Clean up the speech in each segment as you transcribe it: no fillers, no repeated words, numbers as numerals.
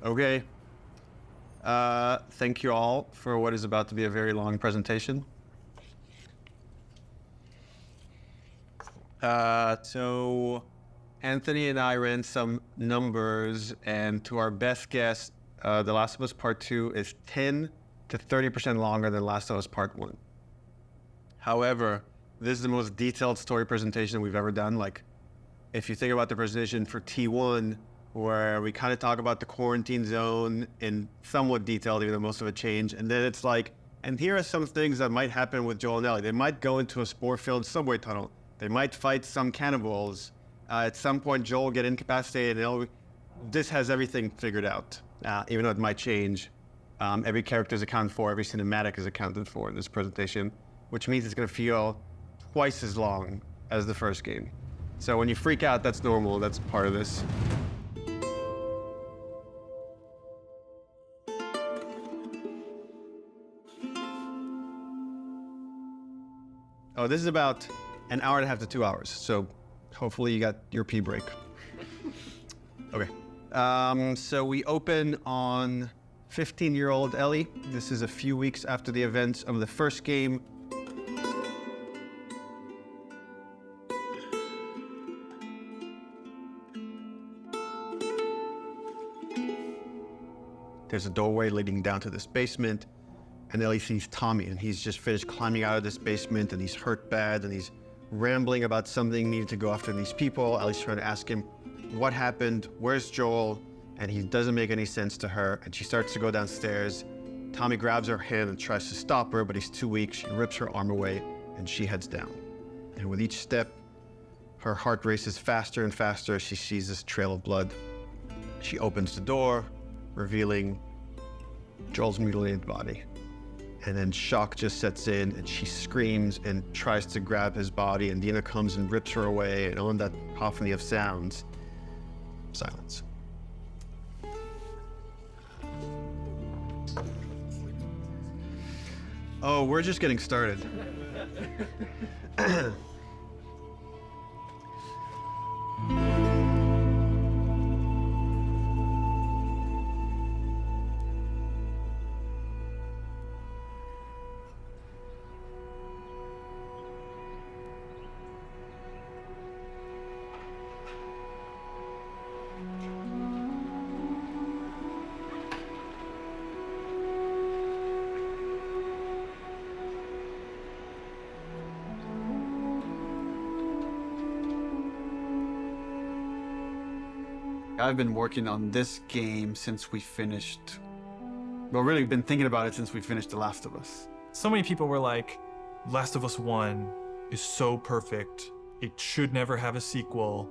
Okay. Thank you all for what is about to be a very long presentation. So Anthony and I ran some numbers, and to our best guess, The Last of Us Part 2 is 10 to 30% longer than Last of Us Part 1. However, this is the most detailed story presentation we've ever done. Like, if you think about the presentation for T1, where we kind of talk about the quarantine zone in somewhat detail, even though most of it changed. And then it's like, and here are some things that might happen with Joel and Ellie. They might go into a spore-filled subway tunnel. They might fight some cannibals. At some point, Joel will get incapacitated. This has everything figured out, even though it might change. Every character is accounted for. Every cinematic is accounted for in this presentation, which means it's going to feel twice as long as the first game. So when you freak out, that's normal. That's part of this. Oh, this is about an hour and a half to 2 hours, so hopefully you got your pee break. Okay, so we open on 15-year-old Ellie. This is a few weeks after the events of the first game. There's a doorway leading down to this basement. And Ellie sees Tommy, and he's just finished climbing out of this basement, and he's hurt bad, and he's rambling about something, needing to go after these people. Ellie's trying to ask him, what happened? Where's Joel? And he doesn't make any sense to her, and she starts to go downstairs. Tommy grabs her hand and tries to stop her, but he's too weak. She rips her arm away, and she heads down. And with each step, her heart races faster and faster as she sees this trail of blood. She opens the door, revealing Joel's mutilated body. And then shock just sets in, and she screams and tries to grab his body, and Dina comes and rips her away, and on that cacophony of sounds, silence. Oh, we're just getting started. I've been working on this game since we finished, well, really been thinking about it since we finished The Last of Us. So many people were like, Last of Us 1 is so perfect. It should never have a sequel.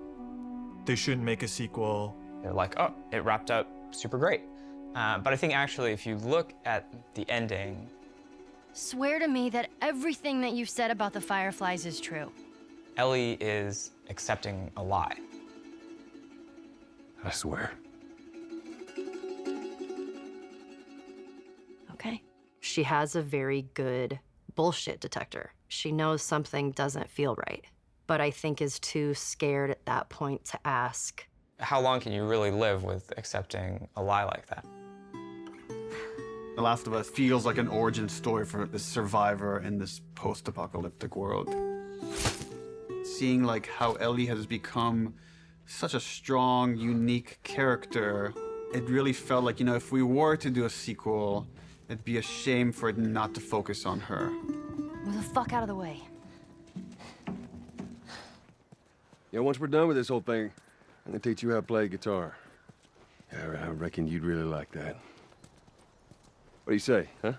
They shouldn't make a sequel. They're like, oh, it wrapped up super great. But I think actually, if you look at the ending... Swear to me that everything that you've said about the Fireflies is true. Ellie is accepting a lie. I swear. Okay. She has a very good bullshit detector. She knows something doesn't feel right, but I think is too scared at that point to ask. How long can you really live with accepting a lie like that? The Last of Us feels like an origin story for this survivor in this post-apocalyptic world. Seeing like how Ellie has become such a strong, unique character, it really felt like, you know, if we were to do a sequel, it'd be a shame for it not to focus on her. Move the fuck out of the way. Yeah, once we're done with this whole thing, I'm gonna teach you how to play guitar. I reckon you'd really like that. What do you say, huh?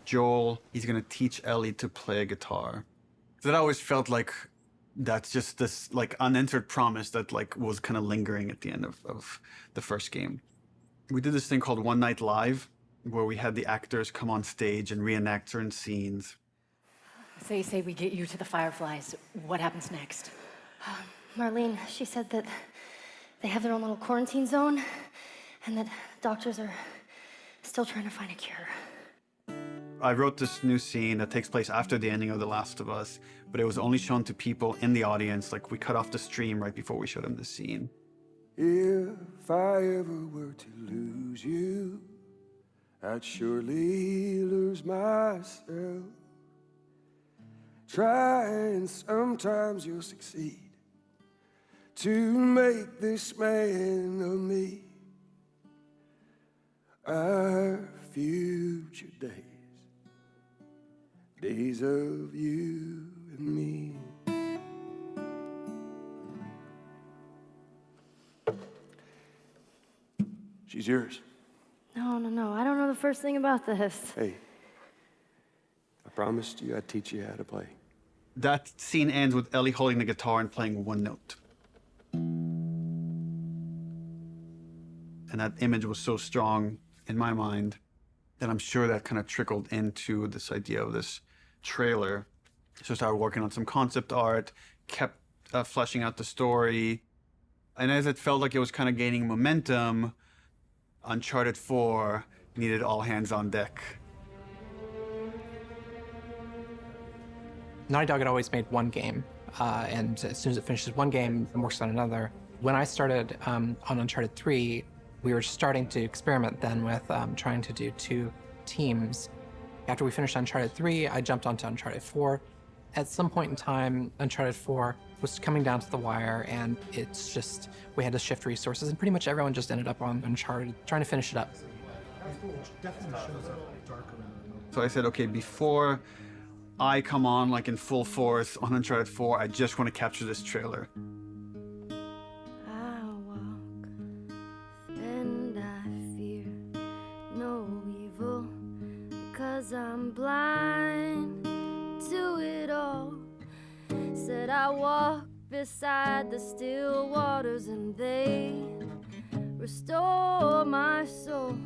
Joel, he's gonna teach Ellie to play guitar. That always felt like that's just this like unanswered promise that like was kind of lingering at the end of the first game. We did this thing called One Night Live, where we had the actors come on stage and reenact certain scenes. Say we get you to the Fireflies. What happens next? Marlene, she said that they have their own little quarantine zone and that doctors are still trying to find a cure. I wrote this new scene that takes place after the ending of The Last of Us, but it was only shown to people in the audience. Like, we cut off the stream right before we showed them the scene. If I ever were to lose you, I'd surely lose myself. Try and sometimes you'll succeed to make this man of me. Our future days of you and me. She's yours. No, I don't know the first thing about this. Hey, I promised you I'd teach you how to play. That scene ends with Ellie holding the guitar and playing one note. And that image was so strong in my mind that I'm sure that kind of trickled into this idea of this trailer. So I started working on some concept art, kept fleshing out the story. And as it felt like it was kind of gaining momentum, Uncharted 4 needed all hands on deck. Naughty Dog had always made one game, and as soon as it finishes one game, it works on another. When I started on Uncharted 3, we were starting to experiment then with trying to do 2 teams. After we finished Uncharted 3, I jumped onto Uncharted 4. At some point in time, Uncharted 4 was coming down to the wire, and it's just, we had to shift resources, and pretty much everyone just ended up on Uncharted, trying to finish it up. So I said, okay, before I come on like in full force on Uncharted 4, I just want to capture this trailer. I walk and I fear no evil, because I'm blind to it all. Said I walk beside the still waters and they restore my soul,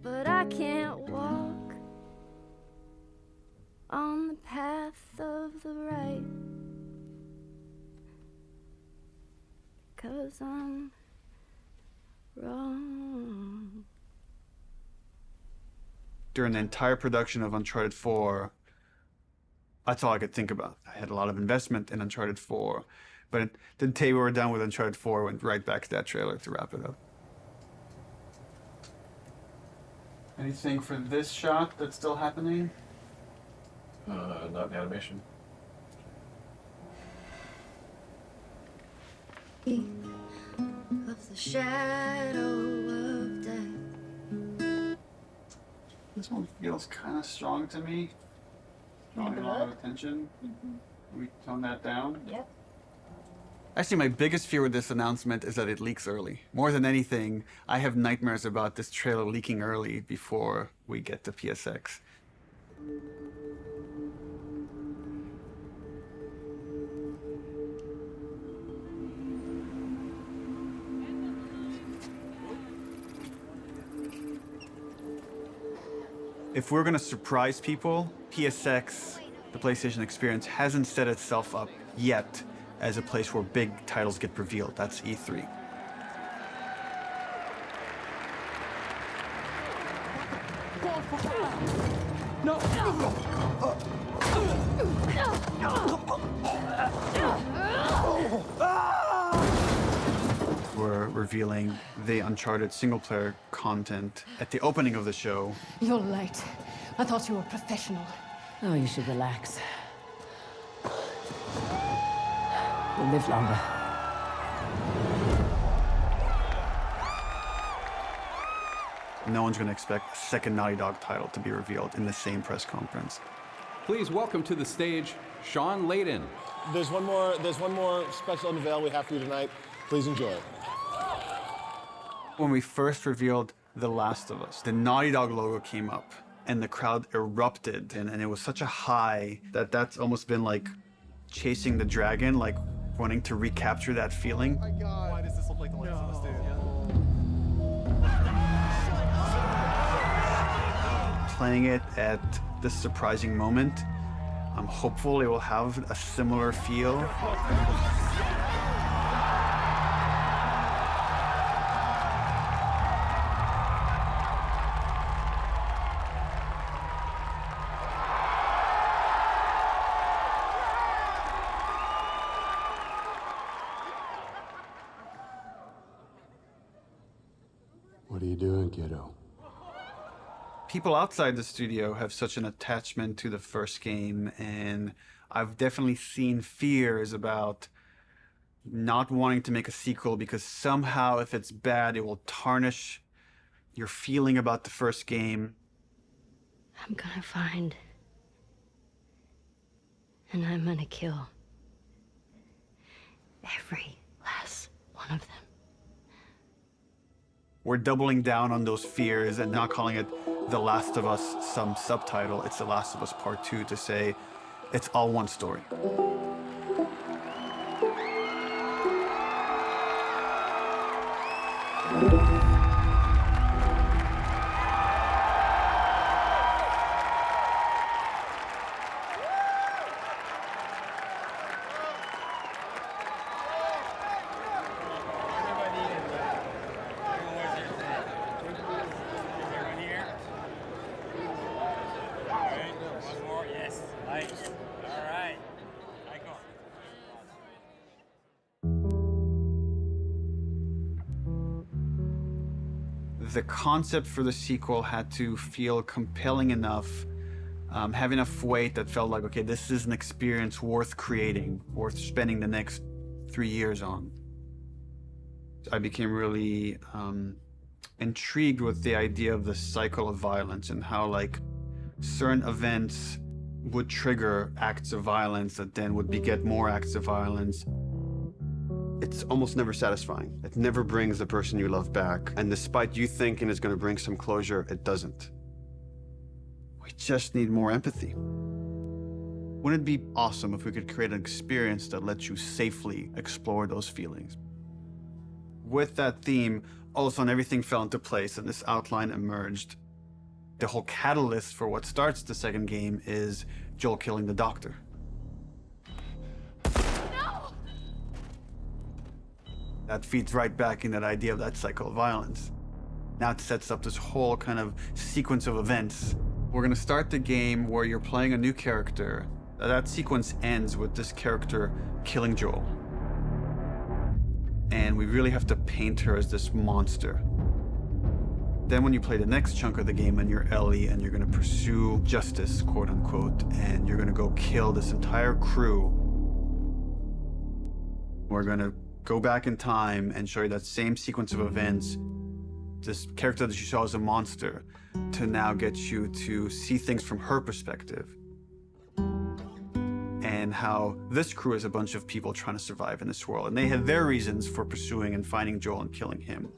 but I can't walk on the path of the right, 'cause I'm wrong. During the entire production of Uncharted 4, that's all I could think about. I had a lot of investment in Uncharted 4, but the day we were done with Uncharted 4, I went right back to that trailer to wrap it up. Anything for this shot that's still happening? Not in animation. Of the shadow of death. This one feels kind of strong to me. Drawing a lot of attention. Can we tone that down? Yep. Actually, my biggest fear with this announcement is that it leaks early. More than anything, I have nightmares about this trailer leaking early before we get to PSX. If we're gonna surprise people, PSX, the PlayStation Experience, hasn't set itself up yet as a place where big titles get revealed. That's E3. No! We're revealing the Uncharted single-player content at the opening of the show. You're late. I thought you were professional. Oh, you should relax. You'll live longer. No one's going to expect a second Naughty Dog title to be revealed in the same press conference. Please welcome to the stage, Sean Layden. There's one more special unveil we have for you tonight. Please enjoy it. When we first revealed The Last of Us, the Naughty Dog logo came up and the crowd erupted, and it was such a high that that's almost been like chasing the dragon, like wanting to recapture that feeling. Oh my God. Why does this look like The Last of Us, dude? Playing it at this surprising moment, I'm hopeful it will have a similar feel. What are you doing, kiddo? People outside the studio have such an attachment to the first game, and I've definitely seen fears about not wanting to make a sequel because somehow if it's bad, it will tarnish your feeling about the first game. I'm gonna find. And I'm gonna kill. Every last one of them. We're doubling down on those fears and not calling it The Last of Us some subtitle. It's The Last of Us Part 2 to say it's all one story. The concept for the sequel had to feel compelling enough, have enough weight that felt like, okay, this is an experience worth creating, worth spending the next 3 years on. I became really intrigued with the idea of the cycle of violence and how like certain events would trigger acts of violence that then would beget more acts of violence. It's almost never satisfying. It never brings the person you love back. And despite you thinking it's going to bring some closure, it doesn't. We just need more empathy. Wouldn't it be awesome if we could create an experience that lets you safely explore those feelings? With that theme, all of a sudden everything fell into place and this outline emerged. The whole catalyst for what starts the second game is Joel killing the doctor. That feeds right back in that idea of that cycle of violence. Now it sets up this whole kind of sequence of events. We're gonna start the game where you're playing a new character. That sequence ends with this character killing Joel. And we really have to paint her as this monster. Then when you play the next chunk of the game and you're Ellie and you're gonna pursue justice, quote unquote, and you're gonna go kill this entire crew, we're gonna go back in time and show you that same sequence of events, this character that you saw as a monster, to now get you to see things from her perspective. And how this crew is a bunch of people trying to survive in this world. And they have their reasons for pursuing and finding Joel and killing him.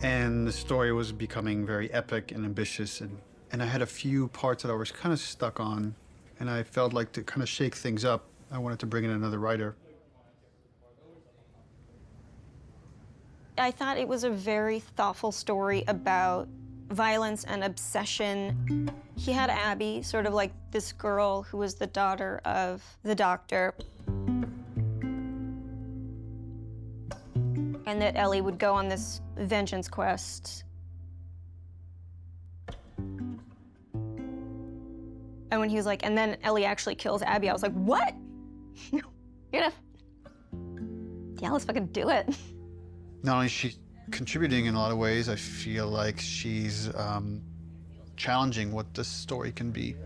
And the story was becoming very epic and ambitious. And I had a few parts that I was kind of stuck on. And I felt like to kind of shake things up, I wanted to bring in another writer. I thought it was a very thoughtful story about violence and obsession. He had Abby, sort of like this girl who was the daughter of the doctor. And that Ellie would go on this vengeance quest. And when he was like, and then Ellie actually kills Abby, I was like, what? You're gonna... Yeah, let's fucking do it. Not only is she contributing in a lot of ways, I feel like she's challenging what this story can be.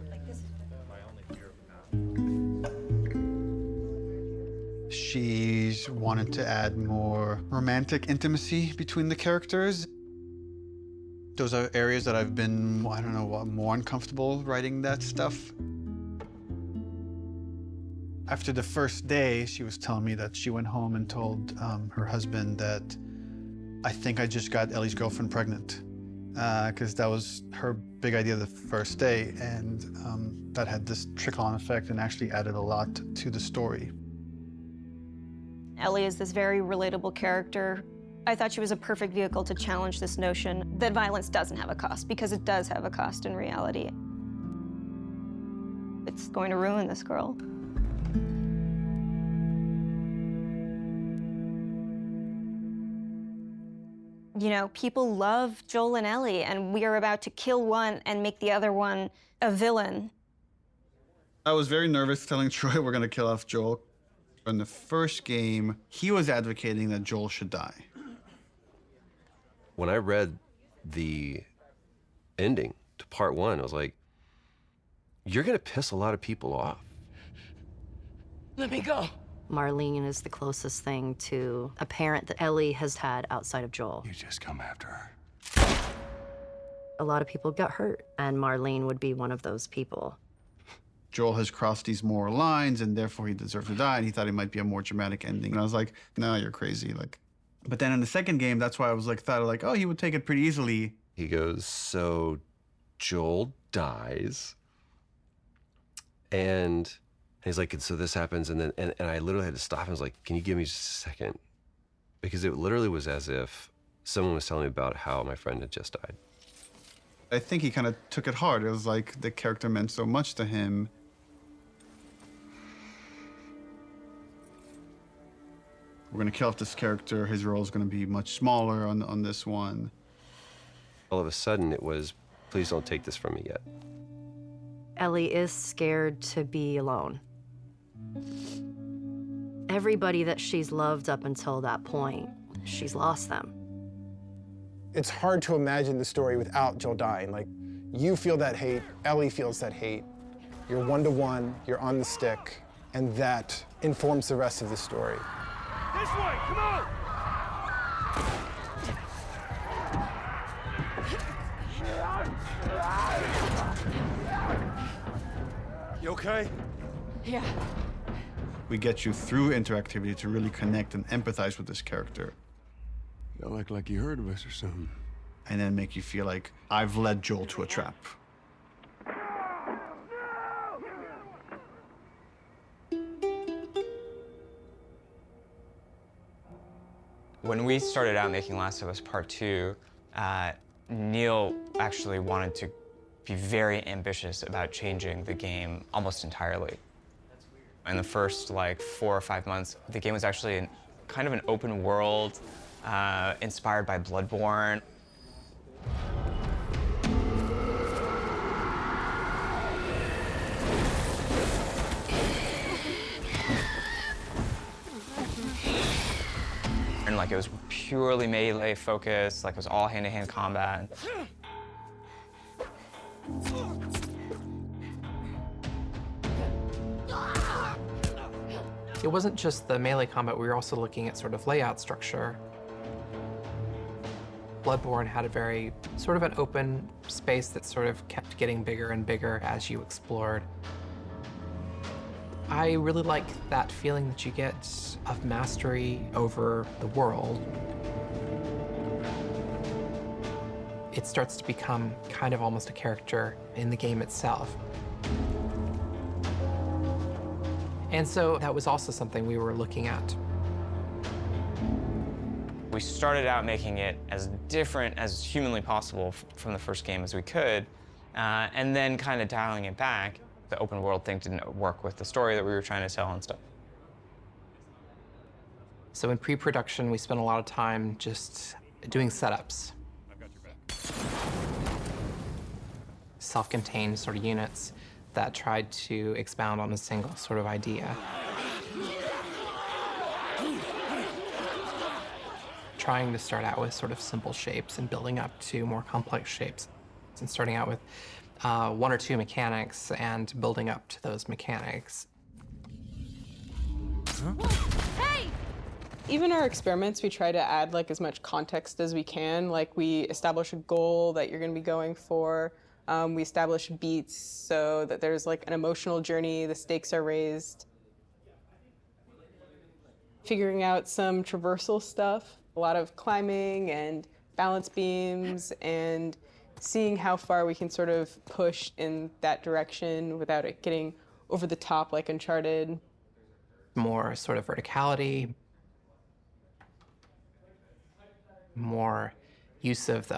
She's wanted to add more romantic intimacy between the characters. Those are areas that I've been, I don't know, more uncomfortable writing that stuff. After the first day, she was telling me that she went home and told her husband that I think I just got Ellie's girlfriend pregnant, because that was her big idea the first day, and that had this trickle-on effect and actually added a lot to the story. Ellie is this very relatable character. I thought she was a perfect vehicle to challenge this notion that violence doesn't have a cost, because it does have a cost in reality. It's going to ruin this girl. You know, people love Joel and Ellie, and we are about to kill one and make the other one a villain. I was very nervous telling Troy we're going to kill off Joel. In the first game, he was advocating that Joel should die. When I read the ending to part 1, I was like, you're gonna piss a lot of people off. Let me go. Marlene is the closest thing to a parent that Ellie has had outside of Joel. You just come after her. A lot of people got hurt, and Marlene would be one of those people. Joel has crossed these moral lines, and therefore he deserves to die, and he thought it might be a more dramatic ending. And I was like, no, you're crazy. Like, but then in the second game, that's why I was like, thought like, oh, he would take it pretty easily. He goes, so Joel dies, and he's like, so this happens, and then and I literally had to stop. I was like, can you give me just a second? Because it literally was as if someone was telling me about how my friend had just died. I think he kind of took it hard. It was like the character meant so much to him. We're gonna kill off this character. His role is gonna be much smaller on this one. All of a sudden, it was, please don't take this from me yet. Ellie is scared to be alone. Everybody that she's loved up until that point, she's lost them. It's hard to imagine the story without Joel dying. Like, you feel that hate, Ellie feels that hate. You're one-to-one, you're on the stick, and that informs the rest of the story. This way, come on! You okay? Yeah. We get you through interactivity to really connect and empathize with this character. Y'all act like you heard of us or something. And then make you feel like, I've led Joel to a trap. When we started out making Last of Us Part 2, Neil actually wanted to be very ambitious about changing the game almost entirely. In the first, like, 4 or 5 months, the game was actually kind of an open world, inspired by Bloodborne. And like it was purely melee focused, like it was all hand-to-hand combat. It wasn't just the melee combat, we were also looking at sort of layout structure. Bloodborne had a very sort of an open space that sort of kept getting bigger and bigger as you explored. I really like that feeling that you get of mastery over the world. It starts to become kind of almost a character in the game itself. And so that was also something we were looking at. We started out making it as different as humanly possible from the first game as we could, and then kind of dialing it back. The open world thing didn't work with the story that we were trying to tell and stuff. So in pre-production, we spent a lot of time just doing setups. I've got your back. Self-contained sort of units that tried to expound on a single sort of idea. Trying to start out with sort of simple shapes and building up to more complex shapes. And starting out with 1 or 2 mechanics and building up to those mechanics. Hey! Even our experiments, we try to add like as much context as we can. Like we establish a goal that you're gonna be going for. We establish beats so that there's like an emotional journey, the stakes are raised. Figuring out some traversal stuff, a lot of climbing and balance beams and seeing how far we can sort of push in that direction without it getting over the top like Uncharted. More sort of verticality, more use of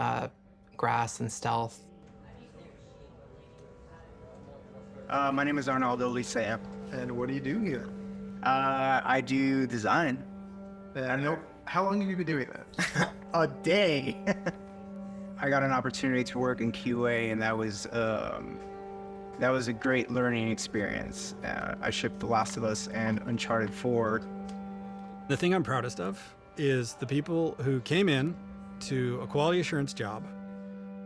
grass and stealth. My name is Arnaldo Licea. And what do you do here? I do design. And how long have you been doing that? A day. I got an opportunity to work in QA, and that was That was a great learning experience. I shipped The Last of Us and Uncharted 4. The thing I'm proudest of is the people who came in to a quality assurance job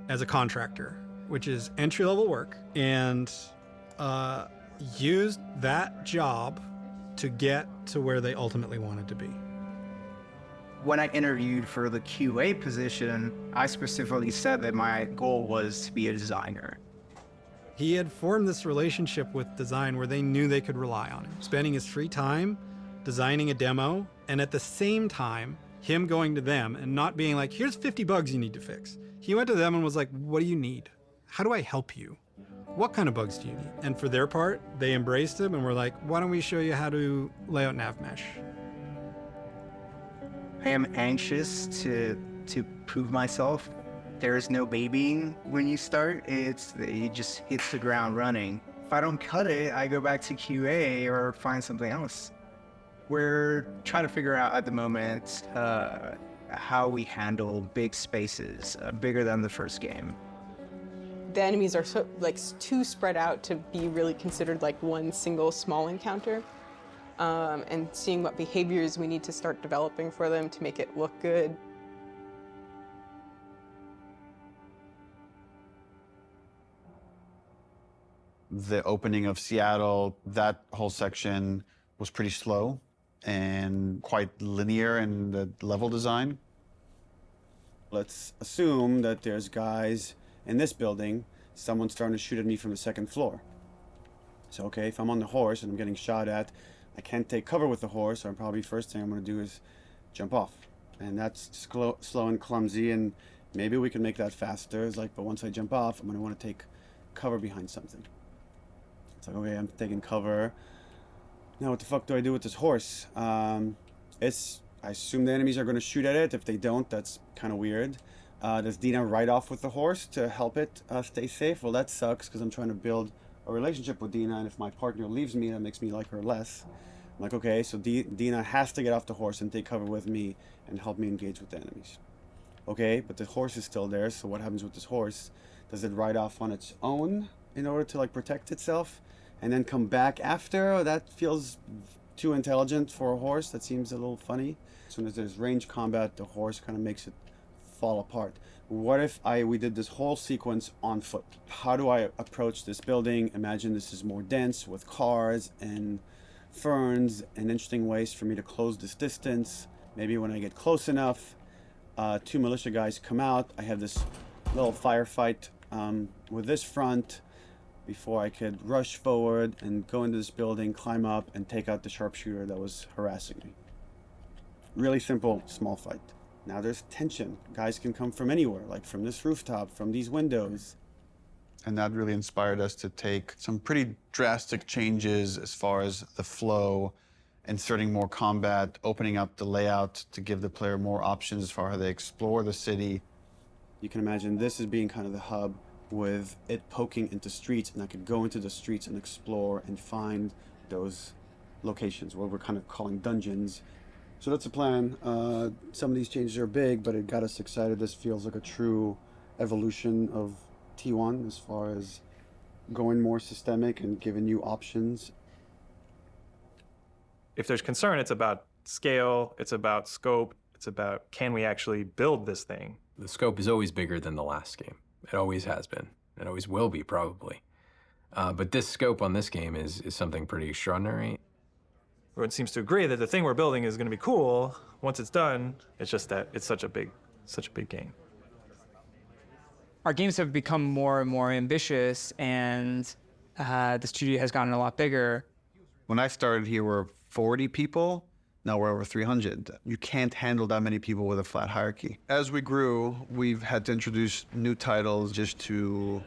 as a contractor, which is entry-level work, and used that job to get to where they ultimately wanted to be. When I interviewed for the QA position, I specifically said that my goal was to be a designer. He had formed this relationship with design where they knew they could rely on him, spending his free time designing a demo, and at the same time, him going to them and not being like, here's 50 bugs you need to fix. He went to them and was like, what do you need? How do I help you? What kind of bugs do you need? And for their part, they embraced him and were like, why don't we show you how to lay out nav mesh? I am anxious to prove myself. There is no babying when you start. It just hits the ground running. If I don't cut it, I go back to QA or find something else. We're trying to figure out at the moment how we handle big spaces, bigger than the first game. The enemies are so, too spread out to be really considered like one single small encounter. And seeing what behaviors we need to start developing for them to make it look good. The opening of Seattle, that whole section was pretty slow and quite linear in the level design. Let's assume that there's guys in this building, someone's starting to shoot at me from the second floor. So, okay, if I'm on the horse and I'm getting shot at, I can't take cover with the horse, so probably first thing I'm gonna do is jump off. And that's slow and clumsy, and maybe we can make that faster. It's like, but once I jump off, I'm gonna wanna take cover behind something. It's like, okay, I'm taking cover. Now what the fuck do I do with this horse? I assume the enemies are gonna shoot at it. If they don't, that's kind of weird. Does Dina ride off with the horse to help it stay safe? Well, that sucks, because I'm trying to build a relationship with Dina, and if my partner leaves me, that makes me like her less. I'm like, okay, so Dina has to get off the horse and take cover with me and help me engage with the enemies. Okay, but the horse is still there, so what happens with this horse? Does it ride off on its own in order to protect itself and then come back after? Oh, that feels too intelligent for a horse. That seems a little funny. As soon as there's range combat, the horse kind of makes it fall apart. What if we did this whole sequence on foot? How do I approach this building? Imagine this is more dense with cars and ferns and interesting ways for me to close this distance. Maybe when I get close enough, two militia guys come out. I have this little firefight with this front before I could rush forward and go into this building, climb up, and take out the sharpshooter that was harassing me. Really simple, small fight. Now there's tension. Guys can come from anywhere, like from this rooftop, from these windows. And that really inspired us to take some pretty drastic changes as far as the flow, inserting more combat, opening up the layout to give the player more options as far as how they explore the city. You can imagine this as being kind of the hub with it poking into streets, and I could go into the streets and explore and find those locations, what we're kind of calling dungeons. So that's the plan. Some of these changes are big, but it got us excited. This feels like a true evolution of T1 as far as going more systemic and giving you options. If there's concern, it's about scale, it's about scope, it's about can we actually build this thing? The scope is always bigger than the last game. It always has been. It always will be, probably. But this scope on this game is something pretty extraordinary. Everyone seems to agree that the thing we're building is going to be cool. Once it's done, it's just that it's such a big game. Our games have become more and more ambitious, and the studio has gotten a lot bigger. When I started here, we were 40 people. Now we're over 300. You can't handle that many people with a flat hierarchy. As we grew, we've had to introduce new titles just to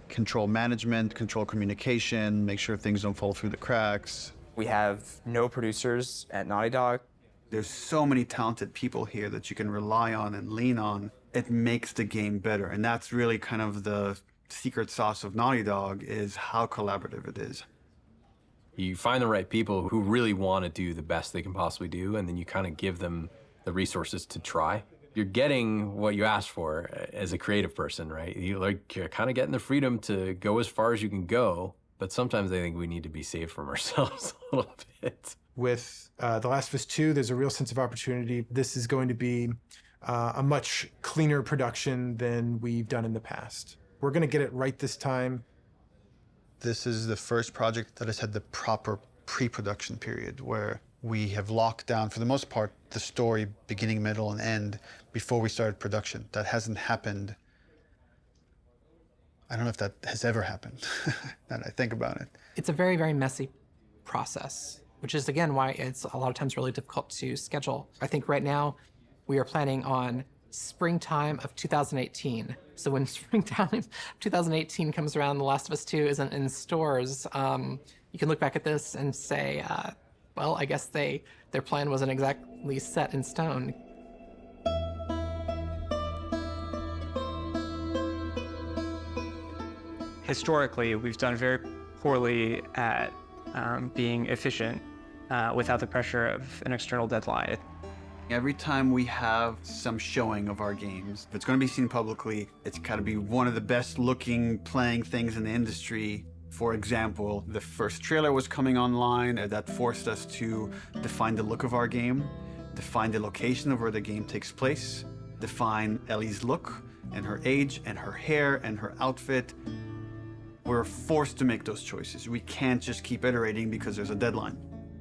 control management, control communication, make sure things don't fall through the cracks. We have no producers at Naughty Dog. There's so many talented people here that you can rely on and lean on. It makes the game better. And that's really kind of the secret sauce of Naughty Dog, is how collaborative it is. You find the right people who really want to do the best they can possibly do, and then you kind of give them the resources to try. you're getting what you asked for as a creative person, right? You're kind of getting the freedom to go as far as you can go, but sometimes I think we need to be safe from ourselves a little bit. With The Last of Us 2, there's a real sense of opportunity. This is going to be a much cleaner production than we've done in the past. We're going to get it right this time. This is the first project that has had the proper pre-production period where we have locked down, for the most part, the story beginning, middle, and end before we started production. That hasn't happened. I don't know if that has ever happened, now that I think about it. It's a very, very messy process, which is, again, why it's a lot of times really difficult to schedule. I think right now we are planning on springtime of 2018. So when springtime 2018 comes around, The Last of Us 2 isn't in stores, you can look back at this and say, well, I guess their plan wasn't exactly set in stone. Historically, we've done very poorly at being efficient without the pressure of an external deadline. Every time we have some showing of our games, if it's going to be seen publicly, it's got to be one of the best looking playing things in the industry. For example, the first trailer was coming online, and that forced us to define the look of our game, define the location of where the game takes place, define Ellie's look and her age and her hair and her outfit. We're forced to make those choices. We can't just keep iterating because there's a deadline.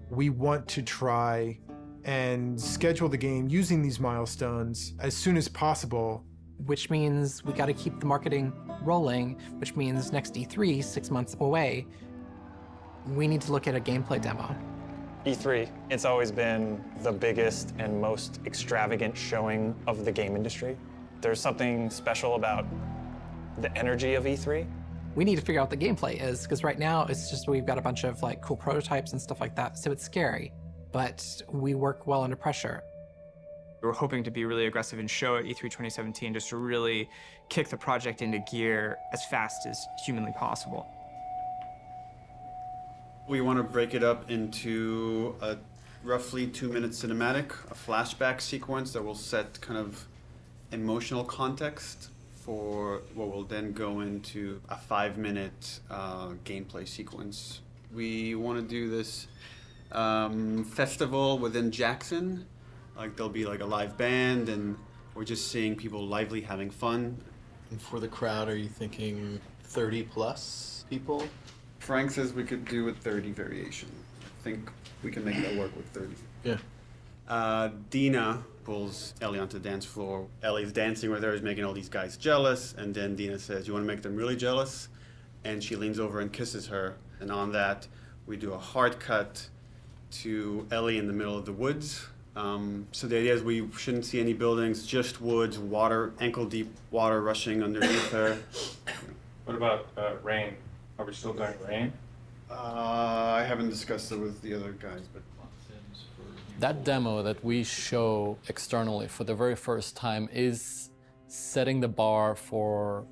We want to try and schedule the game using these milestones as soon as possible. Which means we got to keep the marketing rolling, which means next E3, 6 months away, we need to look at a gameplay demo. E3, it's always been the biggest and most extravagant showing of the game industry. There's something special about the energy of E3. We need to figure out what the gameplay is, because right now it's just we've got a bunch of like cool prototypes and stuff like that, so it's scary, but we work well under pressure. We're hoping to be really aggressive and show at E3 2017 just to really kick the project into gear as fast as humanly possible. We want to break it up into a roughly 2-minute cinematic, a flashback sequence that will set kind of emotional context for what will then go into a 5-minute gameplay sequence. We want to do this festival within Jackson. Like there'll be like a live band and we're just seeing people lively having fun. And for the crowd, are you thinking 30 plus people? Frank says we could do a 30 variation. I think we can make that work with 30. Yeah. Dina pulls Ellie onto the dance floor. Ellie's dancing with her, is making all these guys jealous, and then Dina says, you want to make them really jealous? And she leans over and kisses her. And on that, we do a hard cut to Ellie in the middle of the woods. So the idea is we shouldn't see any buildings, just woods, water, ankle-deep water rushing underneath her. What about rain? Are we still doing rain? I haven't discussed it with the other guys, but... That demo that we show externally for the very first time is setting the bar for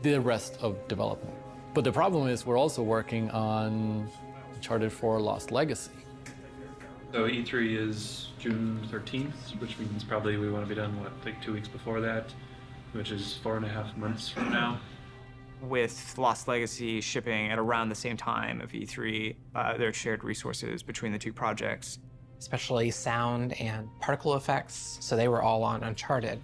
the rest of development. But the problem is we're also working on Uncharted 4 Lost Legacy. So E3 is June 13th, which means probably we want to be done, what, like 2 weeks before that, which is 4.5 months from now. With Lost Legacy shipping at around the same time of E3, there are shared resources between the two projects. Especially sound and particle effects, so they were all on Uncharted.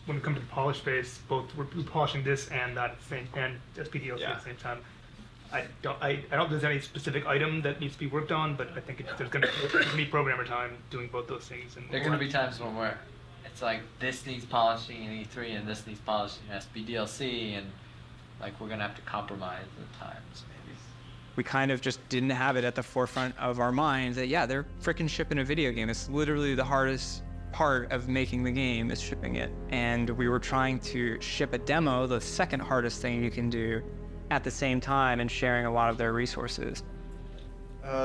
When it comes to the polish phase, both we're polishing this and that same and SPDLC at the same time. I don't think there's any specific item that needs to be worked on, but I think there's going to be programmer time doing both those things. And there are going to be times when it's like this needs polishing in E3 and this needs polishing in SPDLC, and like we're going to have to compromise at times maybe. We kind of just didn't have it at the forefront of our minds that, yeah, they're frickin' shipping a video game. It's literally the hardest part of making the game is shipping it. And we were trying to ship a demo, the second hardest thing you can do, at the same time and sharing a lot of their resources.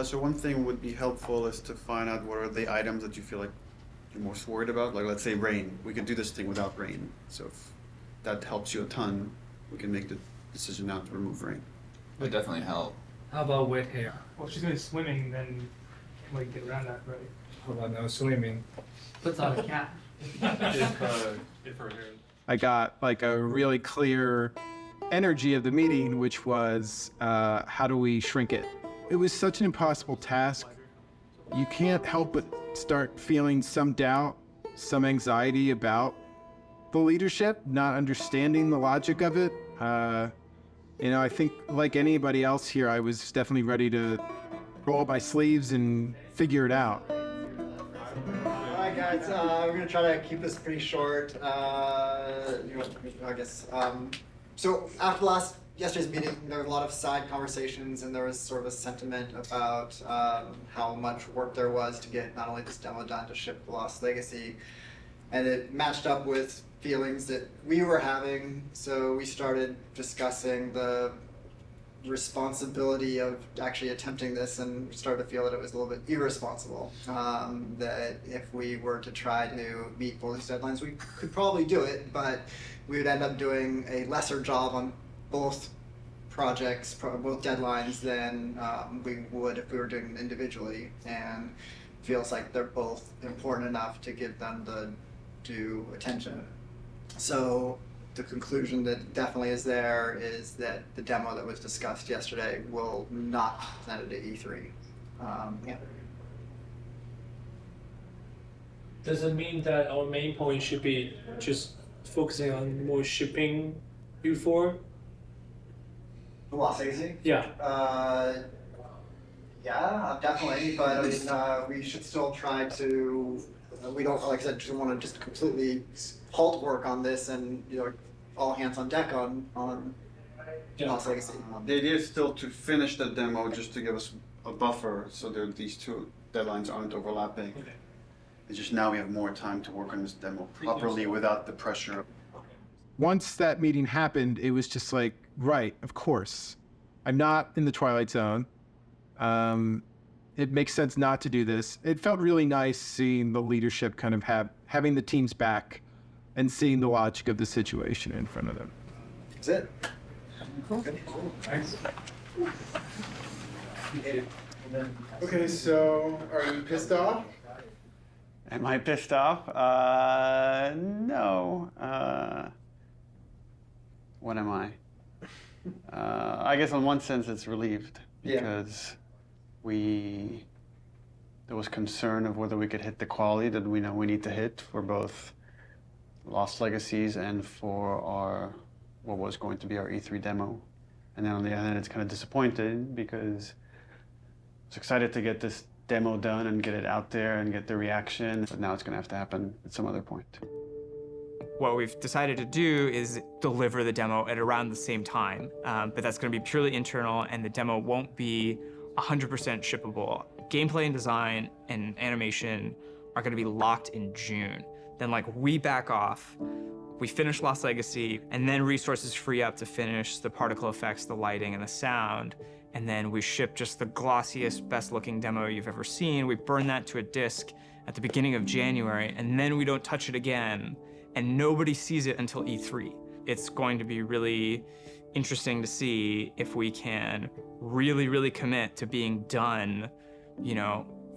So one thing would be helpful is to find out what are the items that you feel like you're most worried about. Like let's say rain. We could do this thing without rain. So if that helps you a ton, we can make the decision not to remove rain. It would definitely help. How about wet hair? Well, if she's going to be swimming, then we can get around that, right? How about no swimming? Puts on a cap. I got like a really clear energy of the meeting, which was how do we shrink it? It was such an impossible task. You can't help but start feeling some doubt, some anxiety about the leadership, not understanding the logic of it. You know, I think like anybody else here, I was definitely ready to roll up my sleeves and figure it out. Alright guys, we're gonna try to keep this pretty short. I guess. So after yesterday's meeting, there were a lot of side conversations, and there was sort of a sentiment about how much work there was to get not only this demo done to ship the Lost Legacy, and it matched up with feelings that we were having. So we started discussing the responsibility of actually attempting this, and started to feel that it was a little bit irresponsible. That if we were to try to meet both these deadlines, we could probably do it, but we would end up doing a lesser job on both projects, both deadlines, than we would if we were doing them individually. And feels like they're both important enough to give them the due attention. So the conclusion that definitely is there is that the demo that was discussed yesterday will not be presented at E3. Yeah. Does it mean that our main point should be just focusing on more shipping before? The Lost Legacy? Yeah. Yeah, definitely, but I mean, we should still try to, we don't, like I said, just want to just completely halt work on this and, you know, all hands on deck on Lost Legacy. The idea is still to finish the demo just to give us a buffer so that these two deadlines aren't overlapping. Okay. It's just now we have more time to work on this demo properly without the pressure. Once that meeting happened, it was just like, right, of course. I'm not in the Twilight Zone. It makes sense not to do this. It felt really nice seeing the leadership kind of having the team's back and seeing the logic of the situation in front of them. That's it. Cool. Thanks. Okay, so are you pissed off? Am I pissed off? No. What am I? I guess in one sense it's relieved, because there was concern of whether we could hit the quality that we know we need to hit for both Lost Legacies and for what was going to be our E3 demo. And then on the other hand, it's kind of disappointed because I was excited to get this demo done and get it out there and get the reaction, but now it's going to have to happen at some other point. What we've decided to do is deliver the demo at around the same time, but that's going to be purely internal, and the demo won't be 100% shippable. Gameplay and design and animation are going to be locked in June. Then we back off, we finish Lost Legacy, and then resources free up to finish the particle effects, the lighting, and the sound. And then we ship just the glossiest, best-looking demo you've ever seen. We burn that to a disc at the beginning of January, and then we don't touch it again, and nobody sees it until E3. It's going to be really interesting to see if we can really, really commit to being done,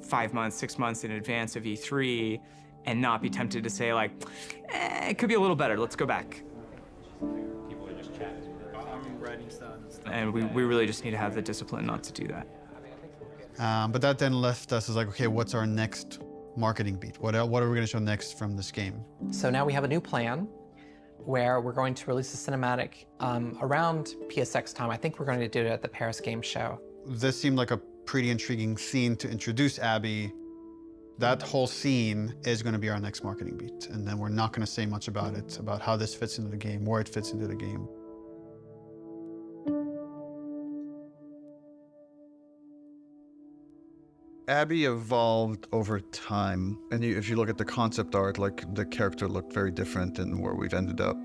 5 months, 6 months in advance of E3, and not be tempted to say it could be a little better, let's go back. People are just chatting. I'm writing stuff. And we really just need to have the discipline not to do that. But that then left us as okay, what's our next marketing beat? What are we going to show next from this game? So now we have a new plan where we're going to release a cinematic around PSX time. I think we're going to do it at the Paris Game Show. This seemed like a pretty intriguing scene to introduce Abby. That whole scene is going to be our next marketing beat. And then we're not going to say much about it, about how this fits into the game, where it fits into the game. Abby evolved over time. And if you look at the concept art, the character looked very different than where we've ended up.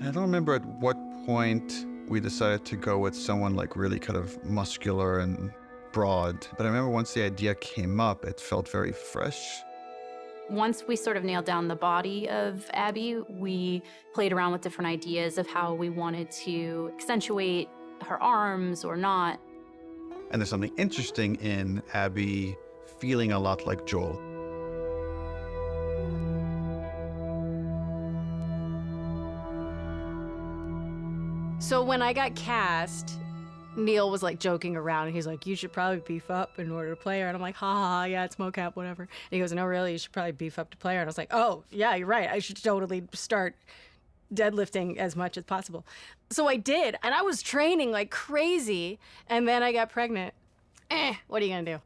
I don't remember at what point we decided to go with someone really kind of muscular and broad. But I remember once the idea came up, it felt very fresh. Once we sort of nailed down the body of Abby, we played around with different ideas of how we wanted to accentuate her arms or not. And there's something interesting in Abby feeling a lot like Joel. So when I got cast, Neil was like joking around, and he's like, "You should probably beef up in order to play her." And I'm like, "Ha ha, ha, yeah, it's mocap, whatever." And he goes, "No, really, you should probably beef up to play her." And I was like, "Oh, yeah, you're right. I should totally start deadlifting as much as possible." So I did, and I was training like crazy, and then I got pregnant. What are you gonna do?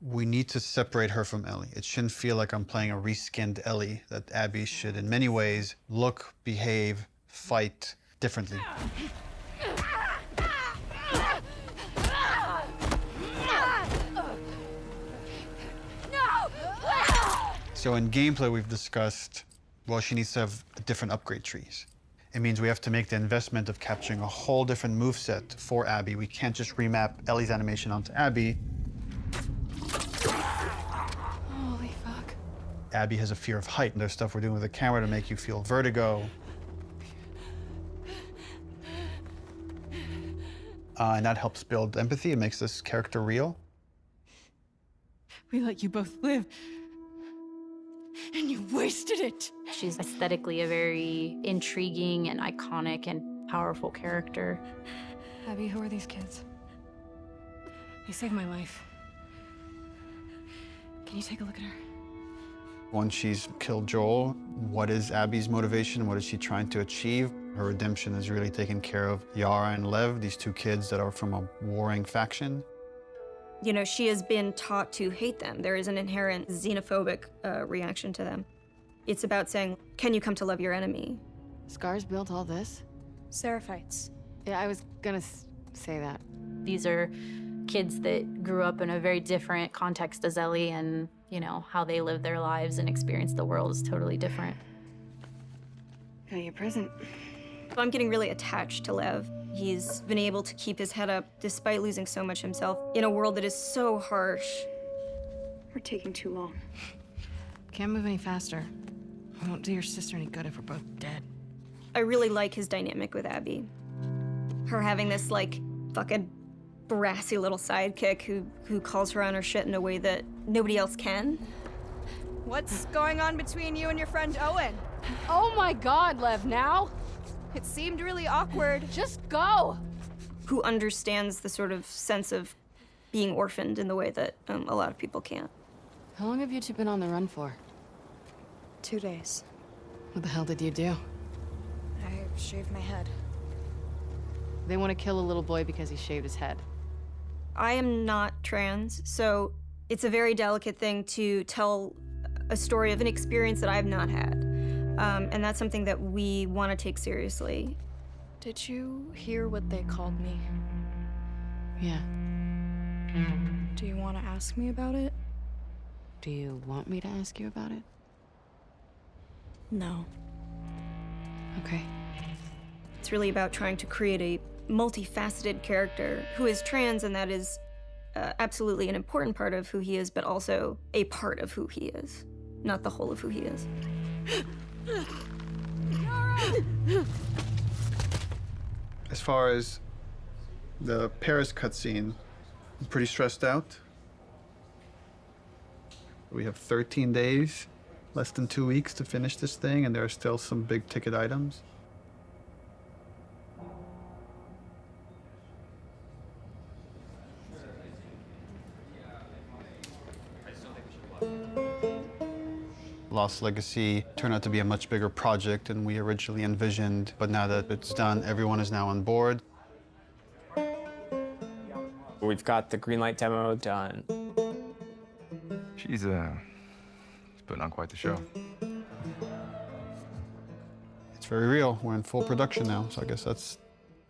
We need to separate her from Ellie. It shouldn't feel like I'm playing a reskinned Ellie, that Abby should, in many ways, look, behave, fight differently. So in gameplay, we've discussed, well, she needs to have different upgrade trees. It means we have to make the investment of capturing a whole different moveset for Abby. We can't just remap Ellie's animation onto Abby. Holy fuck. Abby has a fear of height, and there's stuff we're doing with the camera to make you feel vertigo. And that helps build empathy. It makes this character real. We let you both live, and you wasted it. She's aesthetically a very intriguing and iconic and powerful character. Abby, who are these kids? They saved my life. Can you take a look at her? Once she's killed Joel, what is Abby's motivation? What is she trying to achieve? Her redemption is really taking care of Yara and Lev, these two kids that are from a warring faction. You know, she has been taught to hate them. There is an inherent xenophobic reaction to them. It's about saying, can you come to love your enemy? Scars built all this? Seraphites. Yeah, I was gonna say that. These are kids that grew up in a very different context as Ellie, and, you know, how they live their lives and experience the world is totally different. Got you a present. I'm getting really attached to Lev. He's been able to keep his head up despite losing so much himself in a world that is so harsh. We're taking too long. Can't move any faster. I won't do your sister any good if we're both dead. I really like his dynamic with Abby. Her having this, like, fucking brassy little sidekick who calls her on her shit in a way that nobody else can. What's going on between you and your friend Owen? Oh my God, Lev, now? It seemed really awkward. Just go! Who understands the sort of sense of being orphaned in the way that a lot of people can't. How long have you two been on the run for? 2 days. What the hell did you do? I shaved my head. They want to kill a little boy because he shaved his head. I am not trans, so it's a very delicate thing to tell a story of an experience that I've not had. And that's something that we want to take seriously. Did you hear what they called me? Yeah. Do you want to ask me about it? Do you want me to ask you about it? No. Okay. It's really about trying to create a multifaceted character who is trans, and that is absolutely an important part of who he is, but also a part of who he is, not the whole of who he is. As far as the Paris cutscene, I'm pretty stressed out. We have 13 days, less than 2 weeks to finish this thing, and there are still some big ticket items. Lost Legacy turned out to be a much bigger project than we originally envisioned, but now that it's done, everyone is now on board. We've got the Greenlight demo done. She's putting on quite the show. It's very real. We're in full production now, so I guess that's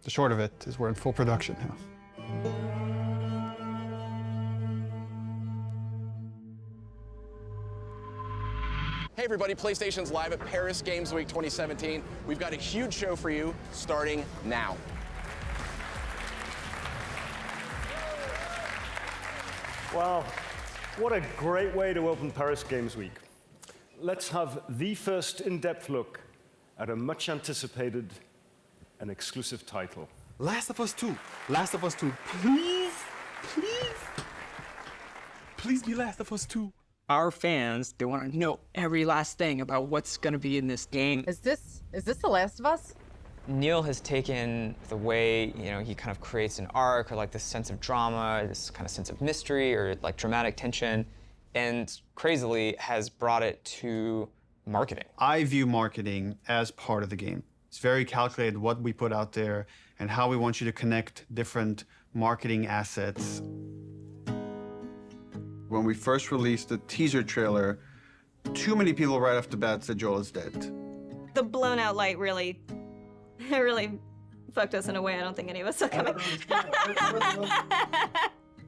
the short of it, is we're in full production now. Hey everybody, PlayStation's live at Paris Games Week 2017. We've got a huge show for you starting now. Wow, what a great way to open Paris Games Week. let's have the first in-depth look at a much anticipated and exclusive title. Last of Us 2. Last of Us 2. Please, please. Please be Last of Us 2. Our fans, they want to know every last thing about what's going to be in this game. Is this The Last of Us? Neil has taken the way, he kind of creates an arc or like this sense of drama, this kind of sense of mystery or like dramatic tension, and crazily has brought it to marketing. I view marketing as part of the game. It's very calculated what we put out there and how we want you to connect different marketing assets. When we first released the teaser trailer, too many people right off the bat said Joel is dead. The blown out light really fucked us in a way I don't think any of us saw coming.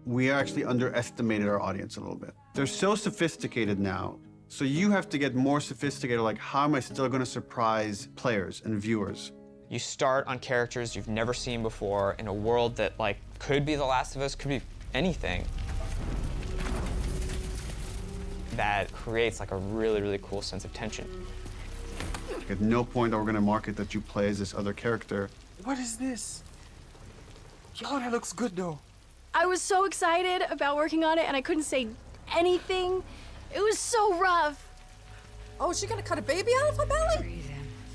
We actually underestimated our audience a little bit. They're so sophisticated now, so you have to get more sophisticated, like how am I still gonna surprise players and viewers? You start on characters you've never seen before in a world that like could be The Last of Us, could be anything. That creates like a really, really cool sense of tension. At no point are we gonna market that you play as this other character. What is this? Yo, that looks good though. I was so excited about working on it and I couldn't say anything. It was so rough. Oh, is she gonna cut a baby out of her belly?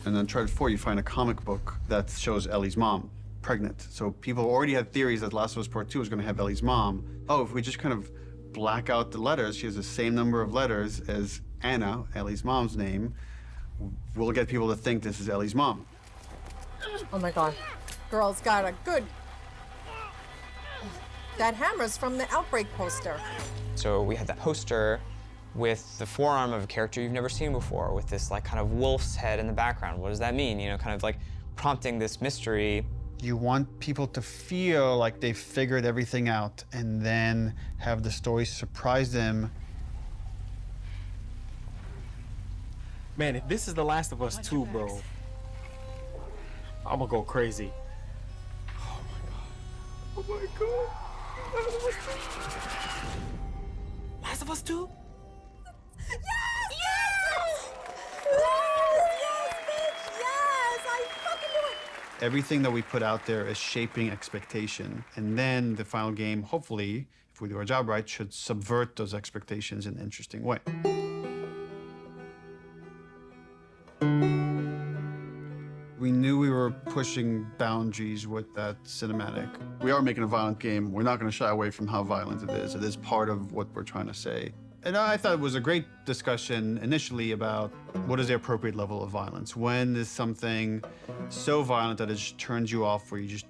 And then Uncharted 4, you find a comic book that shows Ellie's mom pregnant. So people already had theories that Last of Us Part 2 was gonna have Ellie's mom. Oh, if we just kind of black out the letters, she has the same number of letters as Anna, Ellie's mom's name, we'll get people to think this is Ellie's mom. Oh my God. Girl's got a good... That hammer's from the Outbreak poster. So we had that poster with the forearm of a character you've never seen before, with this like kind of wolf's head in the background. What does that mean? Kind of like prompting this mystery. You want people to feel like they've figured everything out and then have the story surprise them. Man, if this is The Last of Us 2, bro, I'm gonna go crazy. Oh my God. Oh my God. Last of Us 2? Yes! Yes! Yes, bitch! Yes! I fucking knew it! Everything that we put out there is shaping expectation. And then the final game, hopefully, if we do our job right, should subvert those expectations in an interesting way. We knew we were pushing boundaries with that cinematic. We are making a violent game. We're not going to shy away from how violent it is. It is part of what we're trying to say. And I thought it was a great discussion initially about what is the appropriate level of violence. When is something so violent that it just turns you off where you just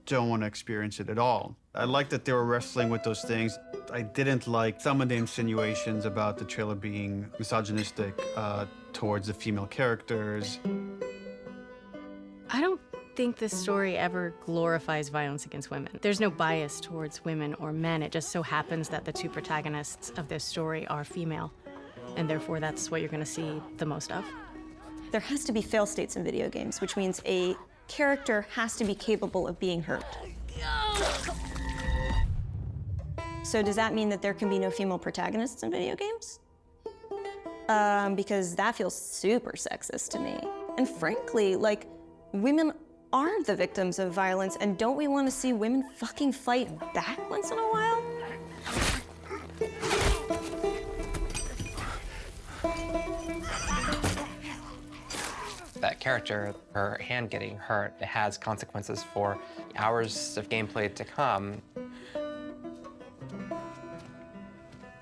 don't want to experience it at all? I liked that they were wrestling with those things. I didn't like some of the insinuations about the trailer being misogynistic towards the female characters. I don't think this story ever glorifies violence against women. There's no bias towards women or men. It just so happens that the two protagonists of this story are female, and therefore that's what you're going to see the most of. There has to be fail states in video games, which means a character has to be capable of being hurt. So does that mean that there can be no female protagonists in video games? Because that feels super sexist to me. And frankly, like, women are the victims of violence, and don't we want to see women fucking fight back once in a while? That character, her hand getting hurt, it has consequences for hours of gameplay to come.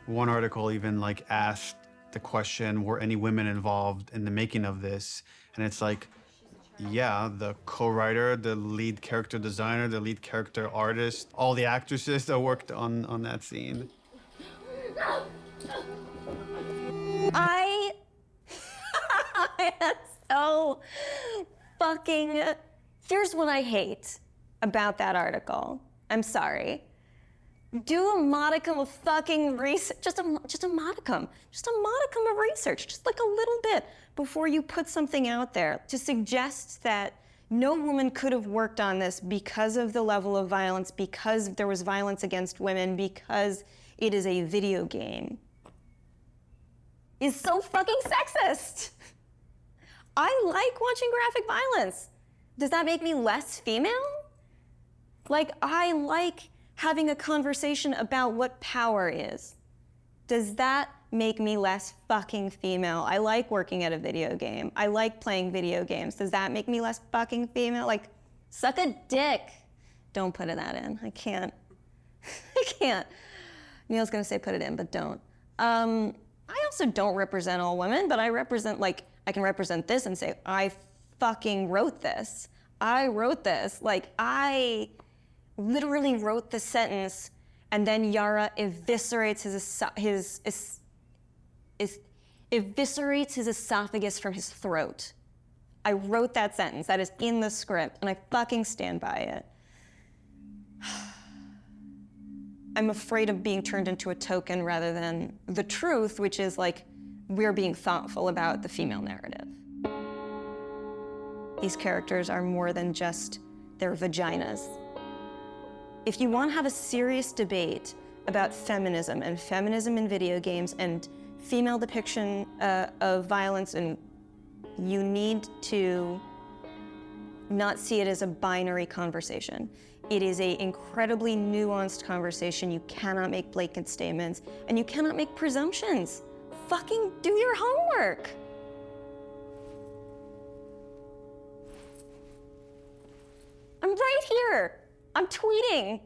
One article even like asked the question, were any women involved in the making of this? And it's like, yeah, the co-writer, the lead character designer, the lead character artist, all the actresses that worked on that scene. I am so fucking... Here's what I hate about that article. I'm sorry. Do a modicum of fucking research, just a modicum of research, just like a little bit before you put something out there. To suggest that no woman could have worked on this because of the level of violence, because there was violence against women, because it is a video game. is so fucking sexist. I like watching graphic violence. Does that make me less female? Like, I like having a conversation about what power is. Does that make me less fucking female? I like working at a video game. I like playing video games. Does that make me less fucking female? Like, suck a dick. Don't put that in. I can't. I can't. Neil's gonna say put it in, but don't. I also don't represent all women, but I represent, like, I can represent this and say, I fucking wrote this. I wrote this. Like, I literally wrote the sentence, and then Yara eviscerates eviscerates his esophagus from his throat. I wrote that sentence. That is in the script, and I fucking stand by it. I'm afraid of being turned into a token rather than the truth, which is like, we're being thoughtful about the female narrative. These characters are more than just their vaginas. If you want to have a serious debate about feminism and feminism in video games and female depiction of violence, and you need to not see it as a binary conversation. It is an incredibly nuanced conversation. You cannot make blanket statements, and you cannot make presumptions. Fucking do your homework. I'm right here. I'm tweeting.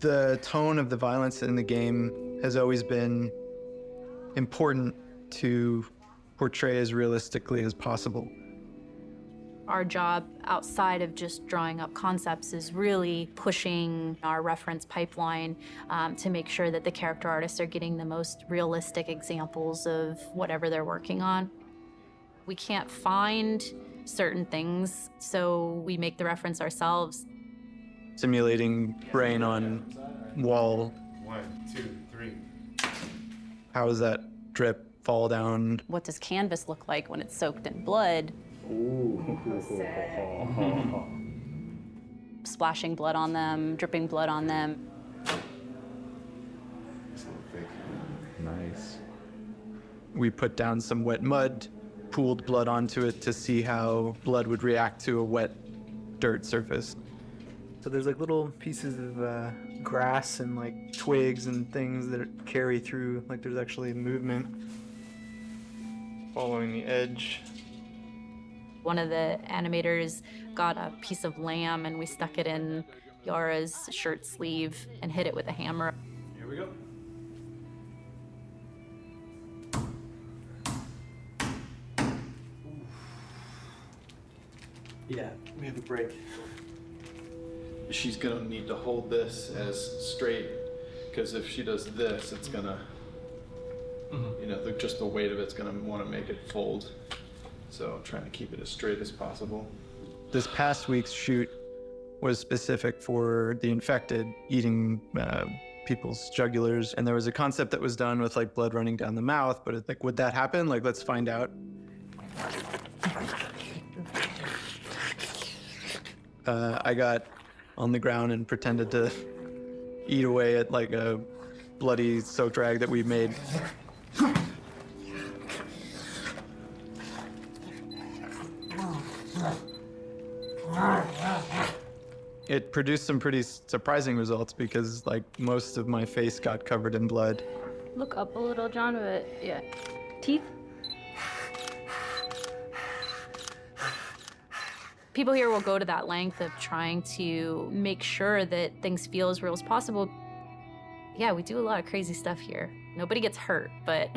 The tone of the violence in the game has always been important to portray as realistically as possible. Our job outside of just drawing up concepts is really pushing our reference pipeline to make sure that the character artists are getting the most realistic examples of whatever they're working on. We can't find certain things, so we make the reference ourselves. Simulating rain on wall. 1, 2, 3. How does that drip fall down? What does canvas look like when it's soaked in blood? Splashing blood on them, dripping blood on them. Nice. We put down some wet mud, pooled blood onto it to see how blood would react to a wet dirt surface. So there's like little pieces of grass and like twigs and things that carry through, like there's actually movement following the edge. One of the animators got a piece of lamb and we stuck it in Yara's shirt sleeve and hit it with a hammer. Here we go. Yeah, we have a break. She's gonna need to hold this as straight, because if she does this, it's gonna, you know, just the weight of it's gonna want to make it fold. So I'm trying to keep it as straight as possible. This past week's shoot was specific for the infected eating people's jugulars, and there was a concept that was done with like blood running down the mouth, but like, would that happen? Like, let's find out. I got on the ground and pretended to eat away at like a bloody soaked rag that we made. It produced some pretty surprising results because like most of my face got covered in blood. Look up a little, John, but yeah. Teeth? People here will go to that length of trying to make sure that things feel as real as possible. Yeah, we do a lot of crazy stuff here. Nobody gets hurt, but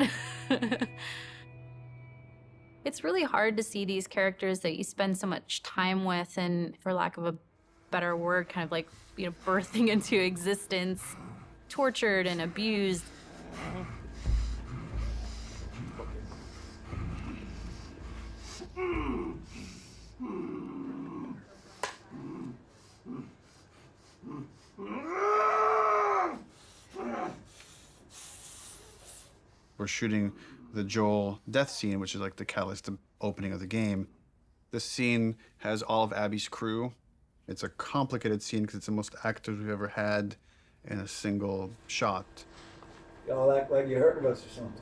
it's really hard to see these characters that you spend so much time with and, for lack of a better word, kind of like, you know, birthing into existence, tortured and abused. We're shooting the Joel death scene, which is like the catalyst, the opening of the game. This scene has all of Abby's crew. It's a complicated scene because it's the most actors we've ever had in a single shot. Y'all act like you're hurting us or something.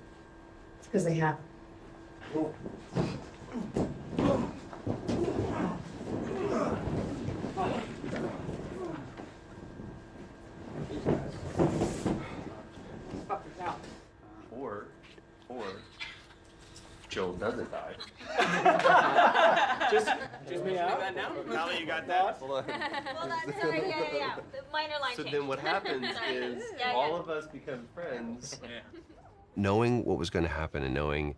It's because they have. Or Joel doesn't die. Just me out. That now? Now that you got that? Well, that's sorry, yeah. The minor line So change. then what happens is Yeah, all of us become friends. Knowing what was going to happen and knowing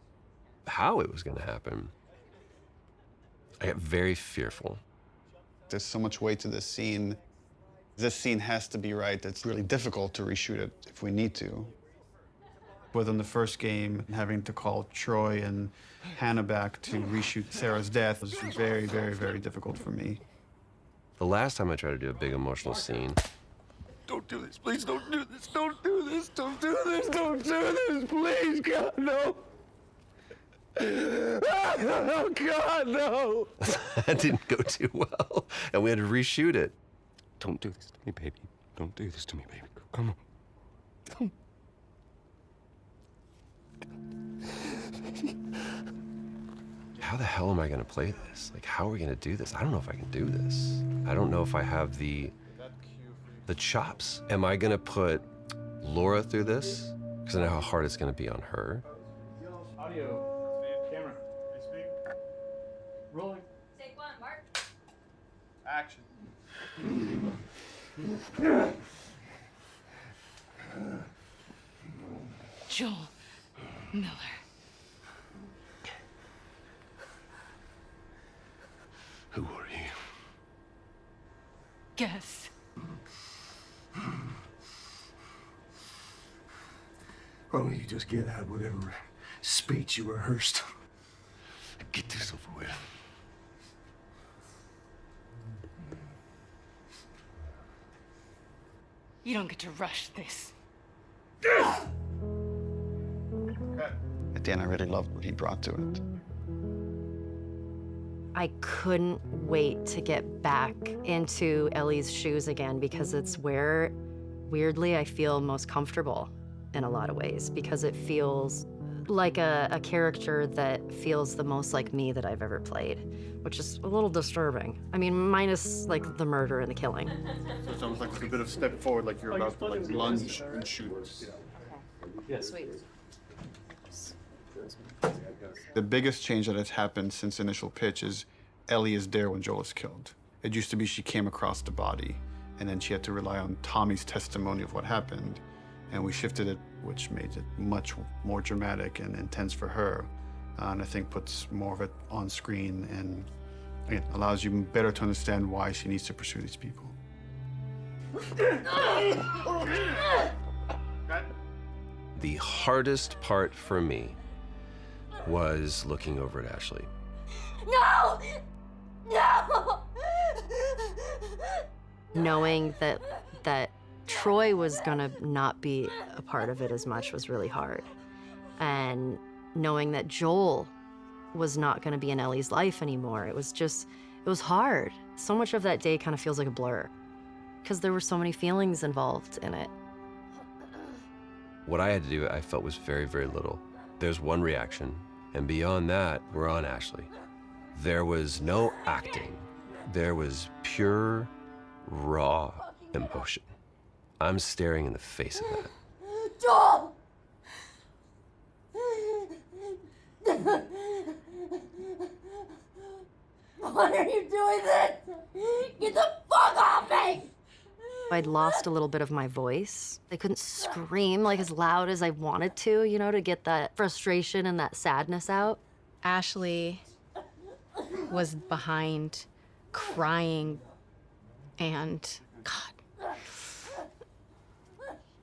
how it was going to happen, I got very fearful. There's so much weight to this scene. This scene has to be right. It's really difficult to reshoot it if we need to. Within the first game, having to call Troy and Hannah back to reshoot Sarah's death was very, very, very difficult for me. The last time I tried to do a big emotional scene, Don't do this, please don't do this, don't do this, don't do this, don't do this, please, God, no. Oh, God, no. that didn't go too well, and we had to reshoot it. Don't do this to me, baby. Don't do this to me, baby. Come on. How the hell am I going to play this? Like, how are we going to do this? I don't know if I can do this. I don't know if I have the chops. Am I going to put Laura through this? Because I know how hard it's going to be on her. Audio. Camera. Rolling. Take one, Mark. Action. Joel Miller. Who are you? Guess. Why don't you just get out whatever speech you rehearsed? Get this over with. You don't get to rush this. At the end, I really loved what he brought to it. I couldn't wait to get back into Ellie's shoes again because it's where, weirdly, I feel most comfortable in a lot of ways because it feels like a character that feels the most like me that I've ever played, which is a little disturbing. I mean, minus like the murder and the killing. So it's almost like a bit of step forward, like you're about to like lunge and shoot. Sweet. The biggest change that has happened since initial pitch is Ellie is there when Joel is killed. It used to be she came across the body, and then she had to rely on Tommy's testimony of what happened, and we shifted it, which made it much more dramatic and intense for her, and I think puts more of it on screen and again, allows you better to understand why she needs to pursue these people. The hardest part for me was looking over at Ashley. No! No! Knowing that Troy was gonna not be a part of it as much was really hard. And knowing that Joel was not gonna be in Ellie's life anymore, it was hard. So much of that day kind of feels like a blur because there were so many feelings involved in it. What I had to do, I felt was very, very little. There's one reaction, and beyond that, we're on Ashley. There was no acting. There was pure, raw emotion. I'm staring in the face of that. Joel! Why are you doing this? Get the fuck off me! I'd lost a little bit of my voice. I couldn't scream like as loud as I wanted to, you know, to get that frustration and that sadness out. Ashley was behind, crying, and God.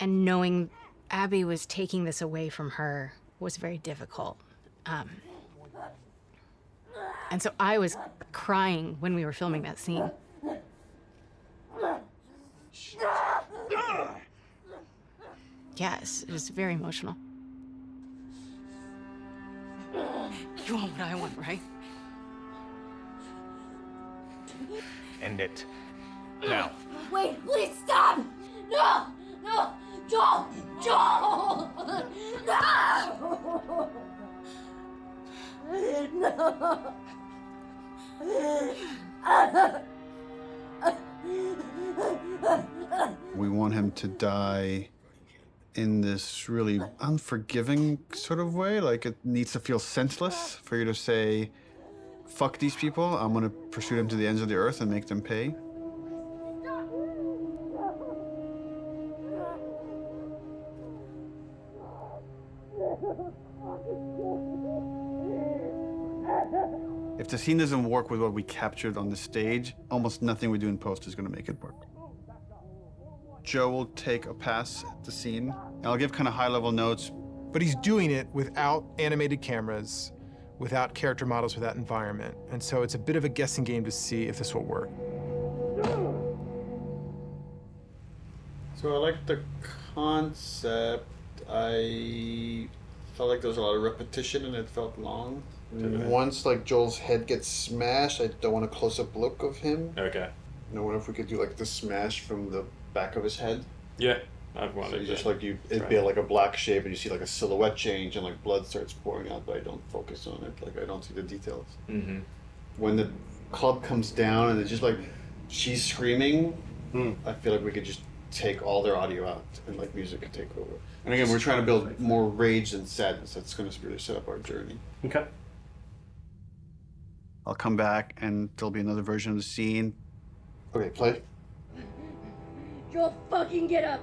And knowing Abby was taking this away from her was very difficult. And so I was crying when we were filming that scene. Yes, it was very emotional. You want what I want, right? End it. Now. Wait, please stop! No! No! Joel! Joel! No! No! We want him to die in this really unforgiving sort of way. Like, it needs to feel senseless for you to say, fuck these people, I'm gonna pursue them to the ends of the earth and make them pay. If the scene doesn't work with what we captured on the stage, almost nothing we do in post is gonna make it work. Joe will take a pass at the scene, and I'll give kind of high-level notes. But he's doing it without animated cameras, without character models, without environment. And so it's a bit of a guessing game to see if this will work. So I like the concept. I felt like there was a lot of repetition and it felt long. Once like Joel's head gets smashed, I don't want a close-up look of him. Okay. I wonder if we could do like the smash from the back of his head. Yeah, I've wanted So to. just like it'd be like a black shape and you see like a silhouette change and like blood starts pouring out, but I don't focus on it. Like I don't see the details. Mm-hmm. When the club comes down and it's just like she's screaming, I feel like we could just take all their audio out and like music could take over. And again, we're trying to build more rage than sadness. That's going to really set up our journey. Okay. I'll come back and there'll be another version of the scene. Okay, play. Joel, fucking get up!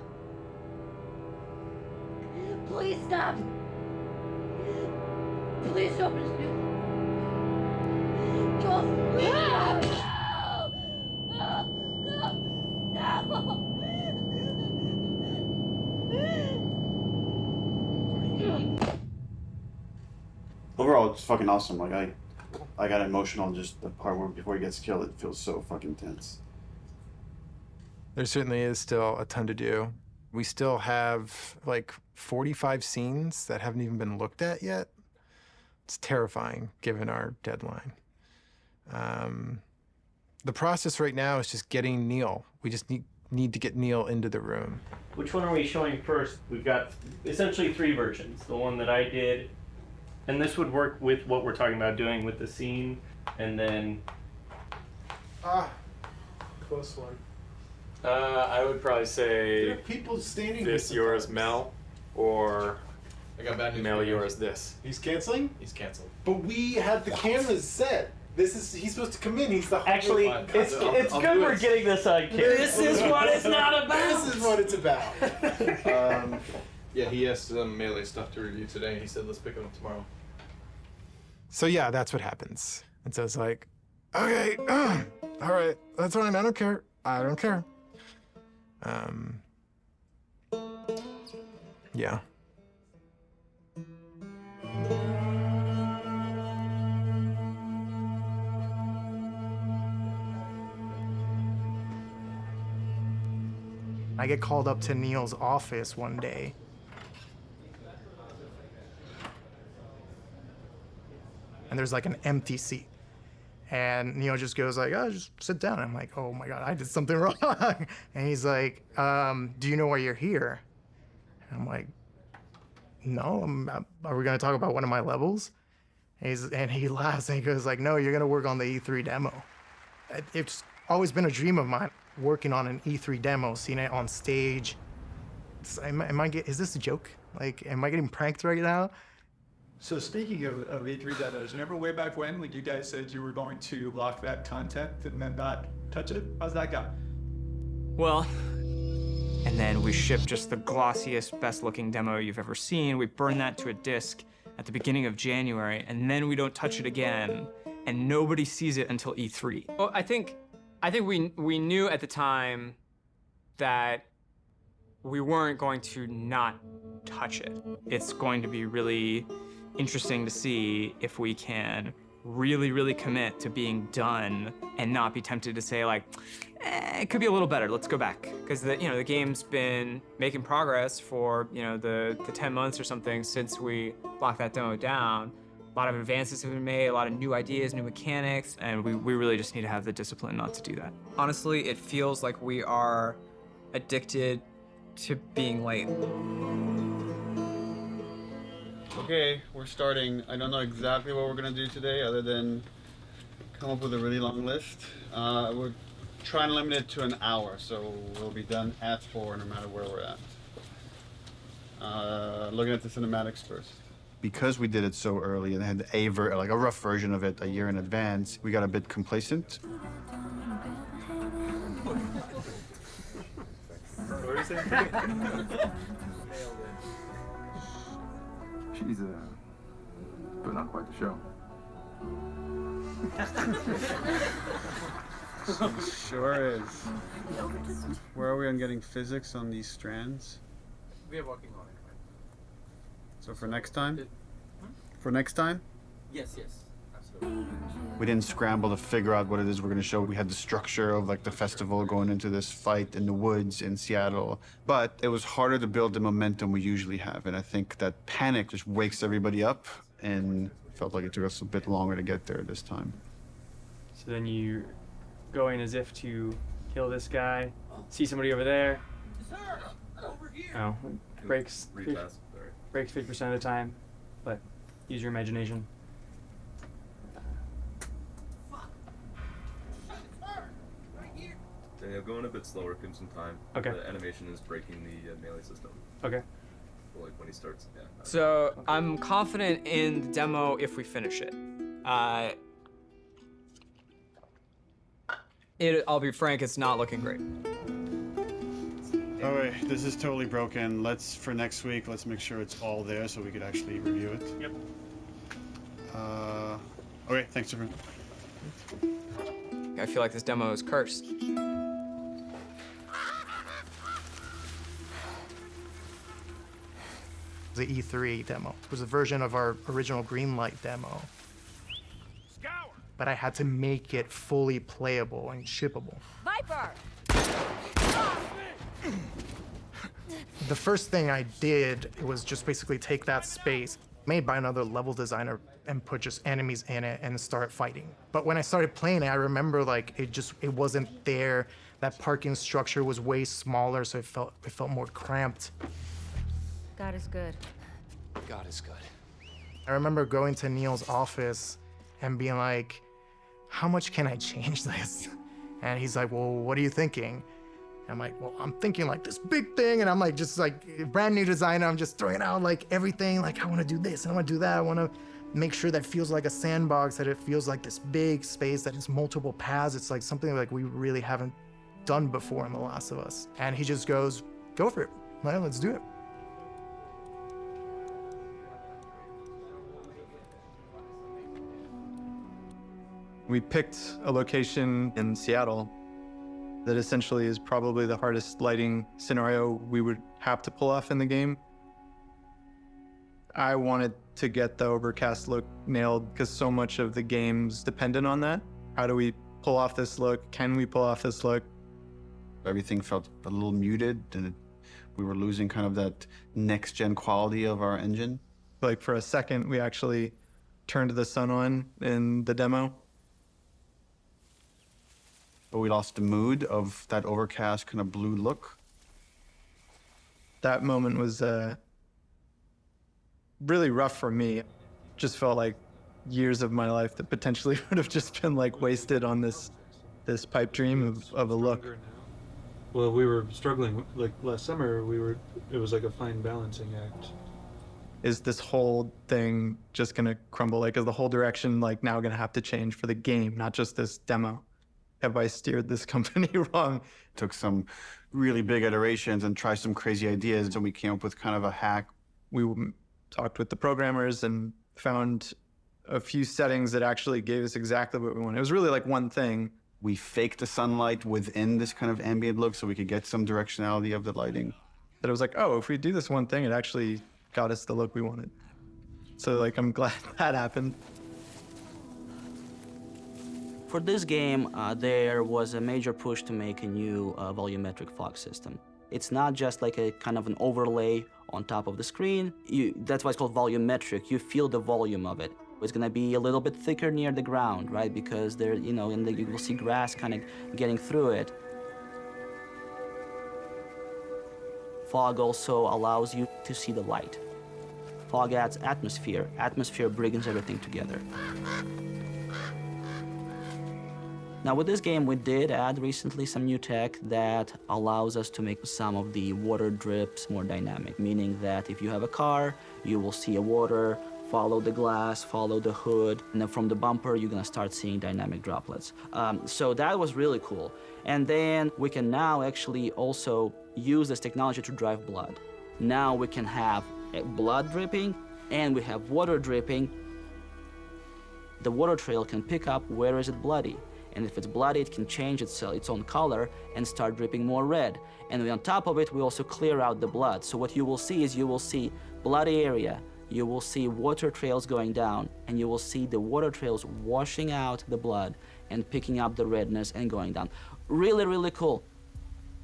Please stop! Please don't pursue. Joel, please stop! No! No! Overall, it's fucking awesome. Like I got emotional just the part where before he gets killed. It feels so fucking tense. There certainly is still a ton to do. We still have like 45 scenes that haven't even been looked at yet. It's terrifying given our deadline. The process right now is just getting Neil. We just need to get Neil into the room. Which one are we showing first? We've got essentially 3 versions. The one that I did, and this would work with what we're talking about doing with the scene, and then... Close one. I would probably say There are people standing this here yours sometimes. Mel, or I got bad news. Mel yours this. He's canceling? He's canceled. But we had the cameras set. He's supposed to come in. He's the Actually, it's good we're getting this on camera. This is what it's not about. This is what it's about. Yeah, he has some melee stuff to review today. He said, let's pick it up tomorrow. So yeah, that's what happens. And so it's like, okay, all right, that's fine. I don't care. I don't care. Yeah. I get called up to Neil's office one day. And there's like an empty seat. And Neil just goes like, oh, just sit down. I'm like, oh my God, I did something wrong. And he's like, do you know why you're here? And I'm like, no, are we gonna talk about one of my levels? And he laughs and he goes like, no, you're gonna work on the E3 demo. It's always been a dream of mine, working on an E3 demo, seeing it on stage. Is this a joke? Like, am I getting pranked right now? So speaking of E3 demos, remember way back when you guys said you were going to lock that content and then not touch it? How's that go? Well, and then we ship just the glossiest, best-looking demo you've ever seen. We burn that to a disc at the beginning of January, and then we don't touch it again, and nobody sees it until E3. Well, I think we knew at the time that we weren't going to not touch it. It's going to be really interesting to see if we can really, really commit to being done and not be tempted to say like, it could be a little better, let's go back. Because the game's been making progress for the 10 months or something since we locked that demo down. A lot of advances have been made, a lot of new ideas, new mechanics, and we really just need to have the discipline not to do that. Honestly, it feels like we are addicted to being late. Okay, we're starting. I don't know exactly what we're gonna do today other than come up with a really long list. We're trying to limit it to an hour, so we'll be done at 4 no matter where we're at. Looking at the cinematics first. Because we did it so early and had a rough version of it a year in advance, we got a bit complacent. She's putting on quite the show. Sure is. Where are we on getting physics on these strands? We are working on it. So for next time? For next time? Yes, absolutely. We didn't scramble to figure out what it is we're going to show. We had the structure of like the festival going into this fight in the woods in Seattle, but it was harder to build the momentum we usually have. And I think that panic just wakes everybody up, and felt like it took us a bit longer to get there this time. So then you go in as if to kill this guy, see somebody over there. Oh, breaks 50% of the time, but use your imagination. Yeah, going a bit slower, give him some time. Okay. The animation is breaking the melee system. Okay. So, like when he starts, yeah. So I'm confident in the demo if we finish it. I'll be frank, it's not looking great. All right, this is totally broken. For next week, let's make sure it's all there so we could actually review it. Yep. Okay, thanks everyone. I feel like this demo is cursed. The E3 demo. It was a version of our original Greenlight demo. But I had to make it fully playable and shippable. Viper! The first thing I did was just basically take that space made by another level designer and put just enemies in it and start fighting. But when I started playing it, I remember like it wasn't there. That parking structure was way smaller, so it felt more cramped. God is good. God is good. I remember going to Neil's office and being like, how much can I change this? And he's like, well, what are you thinking? And I'm like, well, I'm thinking like this big thing, and I'm like, just like brand new designer, I'm just throwing out like everything, like I wanna do this, and I wanna do that, I wanna make sure that it feels like a sandbox, that it feels like this big space, that it's multiple paths. It's like something like we really haven't done before in The Last of Us. And he just goes, go for it, right, let's do it. We picked a location in Seattle that essentially is probably the hardest lighting scenario we would have to pull off in the game. I wanted to get the overcast look nailed because so much of the game's dependent on that. How do we pull off this look? Can we pull off this look? Everything felt a little muted, and we were losing kind of that next-gen quality of our engine. Like for a second, we actually turned the sun on in the demo. But we lost the mood of that overcast kind of blue look. That moment was really rough for me. Just felt like years of my life that potentially would have just been like wasted on this pipe dream of a look. Well, we were struggling, like last summer, it was like a fine balancing act. Is this whole thing just gonna crumble? Like, is the whole direction like now gonna have to change for the game, not just this demo? Have I steered this company wrong? Took some really big iterations and tried some crazy ideas, and we came up with kind of a hack. We talked with the programmers and found a few settings that actually gave us exactly what we wanted. It was really like one thing. We faked the sunlight within this kind of ambient look so we could get some directionality of the lighting. That it was like, oh, if we do this one thing, it actually got us the look we wanted. So like, I'm glad that happened. For this game, there was a major push to make a new volumetric fog system. It's not just like a kind of an overlay on top of the screen. That's why it's called volumetric. You feel the volume of it. It's gonna be a little bit thicker near the ground, right? Because there, you know, and you will see grass kind of getting through it. Fog also allows you to see the light. Fog adds atmosphere. Atmosphere brings everything together. Now with this game, we did add recently some new tech that allows us to make some of the water drips more dynamic, meaning that if you have a car, you will see a water, follow the glass, follow the hood, and then from the bumper, you're gonna start seeing dynamic droplets. So that was really cool. And then we can now actually also use this technology to drive blood. Now we can have blood dripping and we have water dripping. The water trail can pick up where is it bloody. And if it's bloody, it can change its own color and start dripping more red. And on top of it, we also clear out the blood. So what you will see is you will see bloody area, you will see water trails going down, and you will see the water trails washing out the blood and picking up the redness and going down. Really, really cool.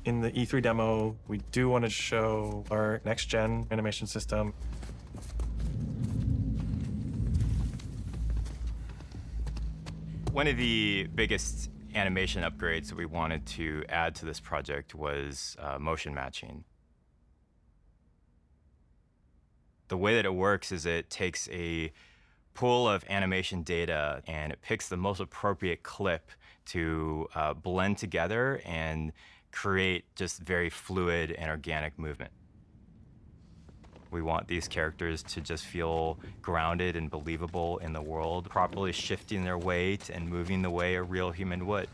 In the E3 demo, we do want to show our next-gen animation system. One of the biggest animation upgrades that we wanted to add to this project was motion matching. The way that it works is it takes a pool of animation data and it picks the most appropriate clip to blend together and create just very fluid and organic movement. We want these characters to just feel grounded and believable in the world, properly shifting their weight and moving the way a real human would.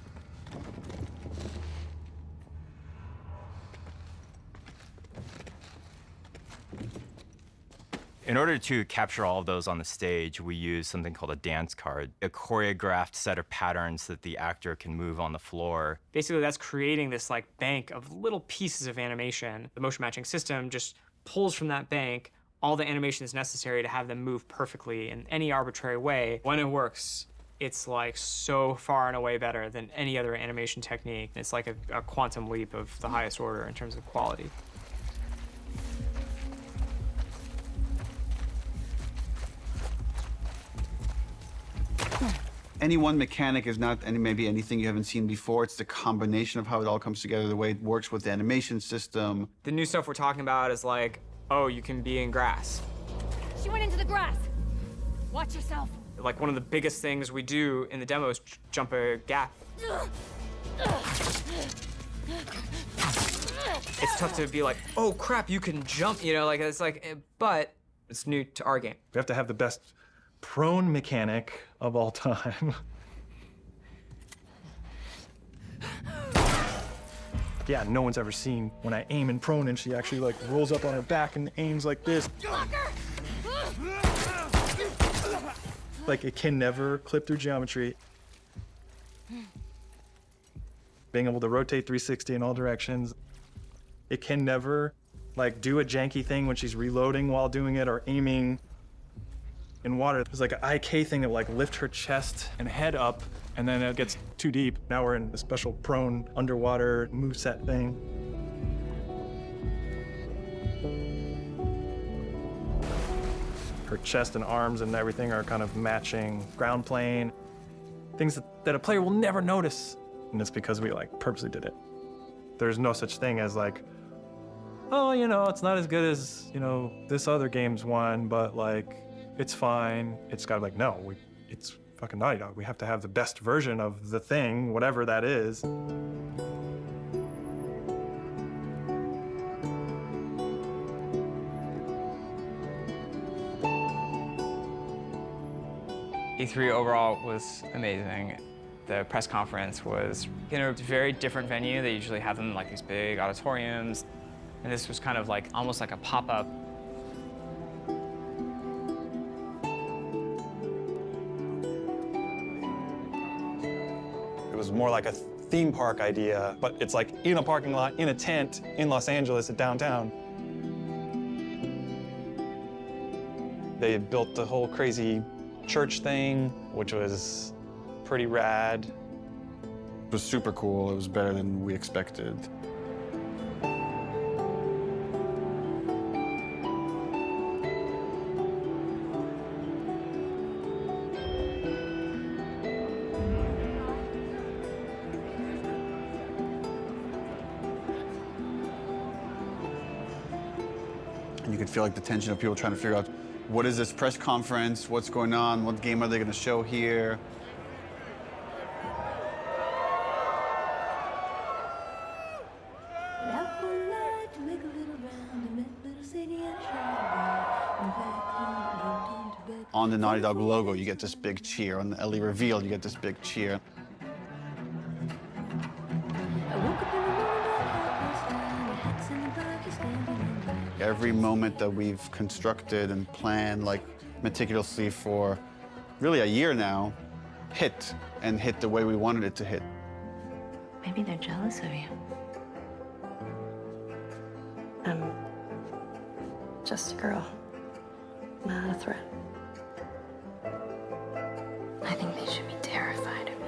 In order to capture all of those on the stage, we use something called a dance card, a choreographed set of patterns that the actor can move on the floor. Basically, that's creating this like bank of little pieces of animation. The motion matching system just pulls from that bank all the animation that's necessary to have them move perfectly in any arbitrary way. When it works, it's like so far and away better than any other animation technique. It's like a quantum leap of the highest order in terms of quality. Any one mechanic is not maybe anything you haven't seen before. It's the combination of how it all comes together, the way it works with the animation system. The new stuff we're talking about is like, oh, you can be in grass. She went into the grass. Watch yourself. Like one of the biggest things we do in the demo is jump a gap. It's tough to be like, oh crap, you can jump, you know, like it's like, but it's new to our game. We have to have the best prone mechanic of all time. Yeah, no one's ever seen when I aim in prone and she actually like rolls up on her back and aims like this. Like it can never clip through geometry. Being able to rotate 360 in all directions. It can never like do a janky thing when she's reloading while doing it or aiming in water. There's like an IK thing that would like lift her chest and head up, and then it gets too deep. Now we're in a special prone underwater moveset thing. Her chest and arms and everything are kind of matching ground plane. Things that a player will never notice. And it's because we like purposely did it. There's no such thing as like, oh, you know, it's not as good as, you know, this other game's one, but like, it's fine. It's gotta be like, no, it's fucking Naughty Dog. We have to have the best version of the thing, whatever that is. E3 overall was amazing. The press conference was in a very different venue. They usually have them in like these big auditoriums. And this was kind of like, almost like a pop-up. It was more like a theme park idea, but it's like in a parking lot, in a tent, in Los Angeles at downtown. They built the whole crazy church thing, which was pretty rad. It was super cool. It was better than we expected. could feel like the tension of people trying to figure out what is this press conference, what's going on, what game are they going to show here. On the Naughty Dog logo, you get this big cheer. On the Ellie reveal, you get this big cheer. Every moment that we've constructed and planned like meticulously for really a year now hit the way we wanted it to hit. Maybe they're jealous of you. I'm just a girl, not a threat. I think they should be terrified of me.